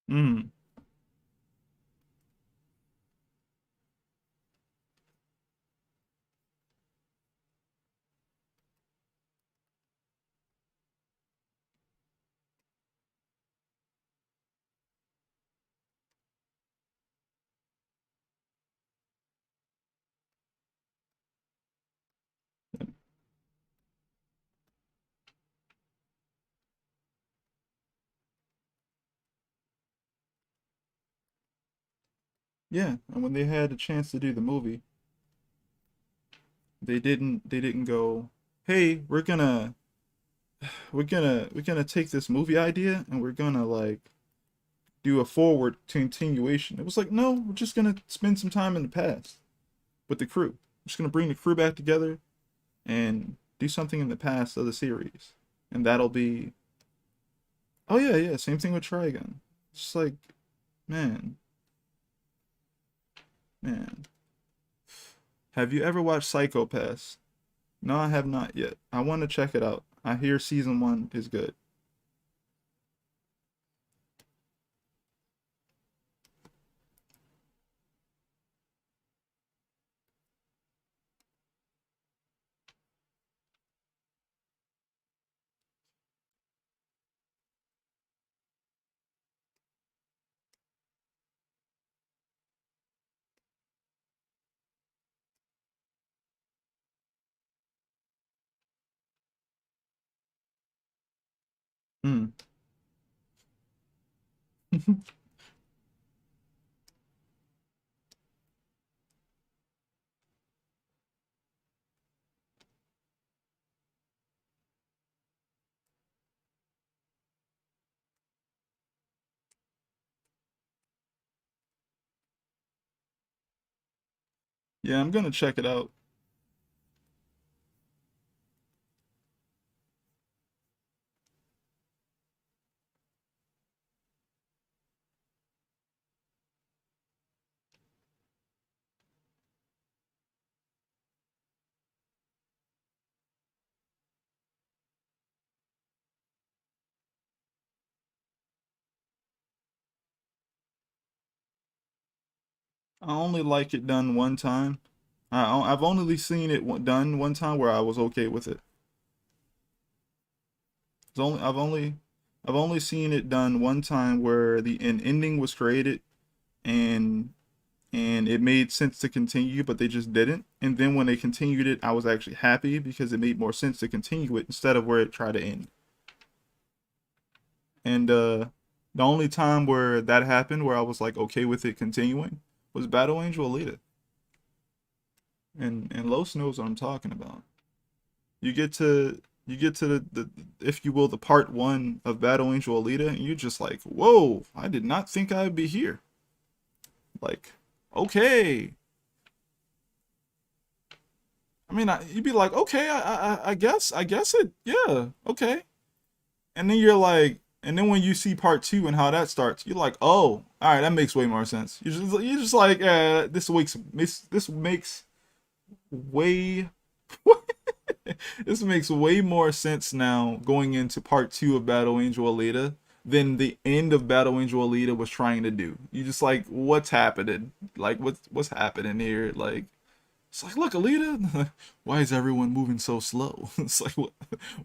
Mm. Yeah, and when they had a chance to do the movie, they didn't go, "Hey, we're gonna take this movie idea and we're gonna like do a forward continuation." It was like, "No, we're just gonna spend some time in the past with the crew. We're just gonna bring the crew back together and do something in the past of the series." And that'll be, oh yeah, yeah, same thing with Trigun. It's just like, man, man. Have you ever watched Psychopaths? No, I have not yet. I want to check it out. I hear season one is good. Mm. Yeah, I'm gonna check it out. I only like it done one time. I've only seen it done one time where I was okay with it. It's only I've only seen it done one time where the an ending was created and it made sense to continue, but they just didn't. And then when they continued it, I was actually happy because it made more sense to continue it instead of where it tried to end. And the only time where that happened, where I was like okay with it continuing, was Battle Angel Alita. And Los knows what I'm talking about. You get to the if you will the part one of Battle Angel Alita, and you're just like, whoa, I did not think I'd be here. Like, okay. I mean, you'd be like, okay, I guess it, yeah, okay. And then you're like, and then when you see part two and how that starts, you're like, oh, all right, that makes way more sense. You're just like, this makes way this makes way more sense now going into part two of Battle Angel Alita than the end of Battle Angel Alita was trying to do. You just like, what's happening? Like, what's happening here? Like, it's like, look, Alita, why is everyone moving so slow? It's like,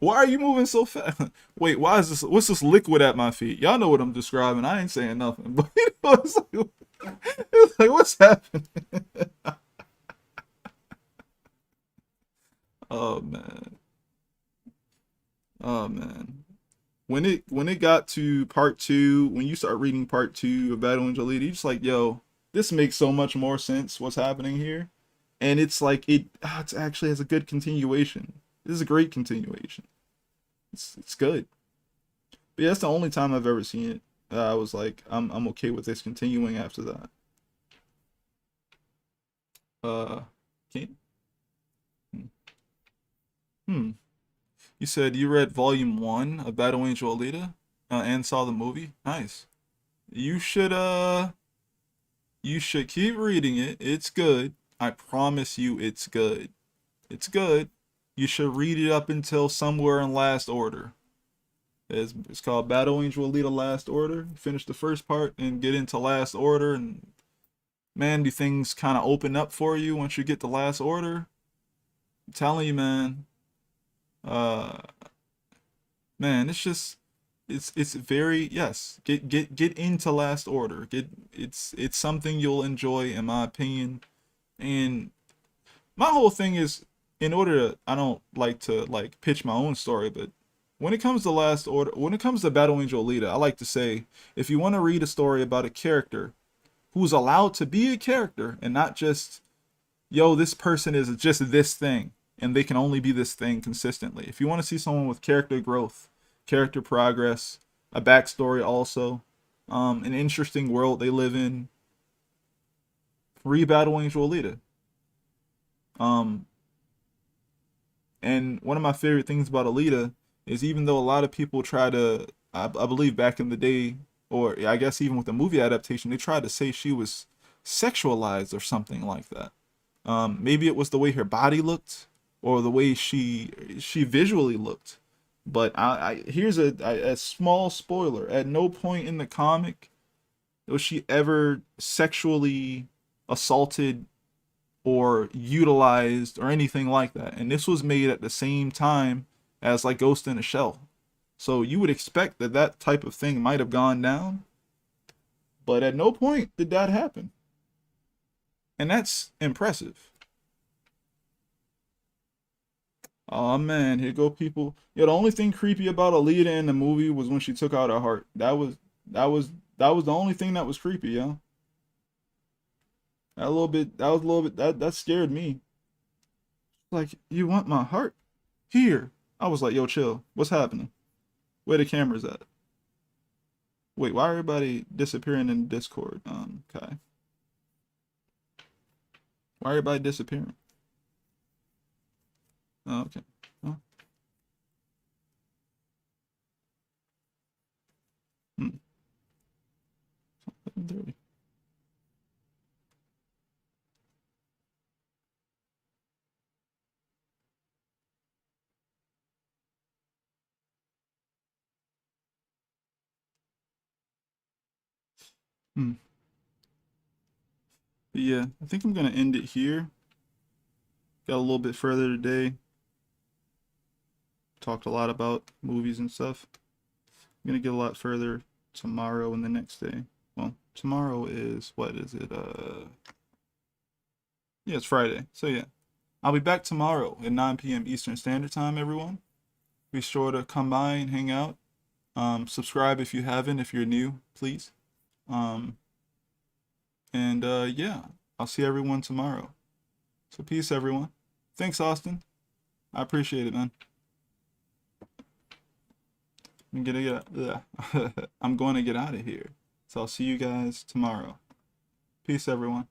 why are you moving so fast? Wait, why is this? What's this liquid at my feet? Y'all know what I'm describing. I ain't saying nothing, but it's like, what's happening? Oh man, oh man. When it got to part two, when you start reading part two of Battle Angel Elite, you're just like, yo, this makes so much more sense. What's happening here? And it's like it actually has a good continuation. This is a great continuation. It's good. But yeah, that's the only time I've ever seen it. I was like, I'm okay with this continuing after that. Can hmm. Hmm. You said you read volume one of Battle Angel Alita, and saw the movie. Nice. You should you should keep reading it. It's good. I promise you, it's good. It's good. You should read it up until somewhere in Last Order. It's called Battle Angel Alita Last Order. Finish the first part and get into Last Order, and man, do things kind of open up for you once you get to Last Order. I'm telling you, man. Uh, man, it's just it's very, yes. Get into Last Order. Get it's something you'll enjoy, in my opinion. And my whole thing is, in order to, I don't like to like pitch my own story, but when it comes to Last Order, when it comes to Battle Angel Alita, I like to say, if you want to read a story about a character who's allowed to be a character and not just, yo, this person is just this thing and they can only be this thing consistently. If you want to see someone with character growth, character progress, a backstory also, an interesting world they live in, read Battle Angel Alita. Um, And one of my favorite things about Alita is, even though a lot of people try to, I believe back in the day, or I guess even with the movie adaptation, they tried to say she was sexualized or something like that. Maybe it was the way her body looked or the way she visually looked. But here's a small spoiler. At no point in the comic was she ever sexually assaulted or utilized or anything like that. And this was made at the same time as like Ghost in a Shell. So you would expect that that type of thing might have gone down, but at no point did that happen. And that's impressive. Oh man, here go people. Yeah, the only thing creepy about Alita in the movie was when she took out her heart. That was the only thing that was creepy, yo. That scared me. Like, you want my heart? Here. I was like, yo, chill. What's happening? Where the cameras at? Wait, why everybody disappearing in Discord? Okay. Why everybody disappearing? Oh, okay. Oh, hmm. 11:30. Hmm. But yeah, I think I'm gonna end it here. Got a little bit further today. Talked a lot about movies and stuff. I'm gonna get a lot further tomorrow and the next day. Well, tomorrow is, what is it? Yeah, it's Friday. So yeah, I'll be back tomorrow at 9 p.m. Eastern Standard Time, everyone. Be sure to come by and hang out. Subscribe if you haven't, if you're new, please. Um, and yeah, I'll see everyone tomorrow. So peace, everyone. Thanks, Austin. I appreciate it, man. I'm going to get out of here. So I'll see you guys tomorrow. Peace, everyone.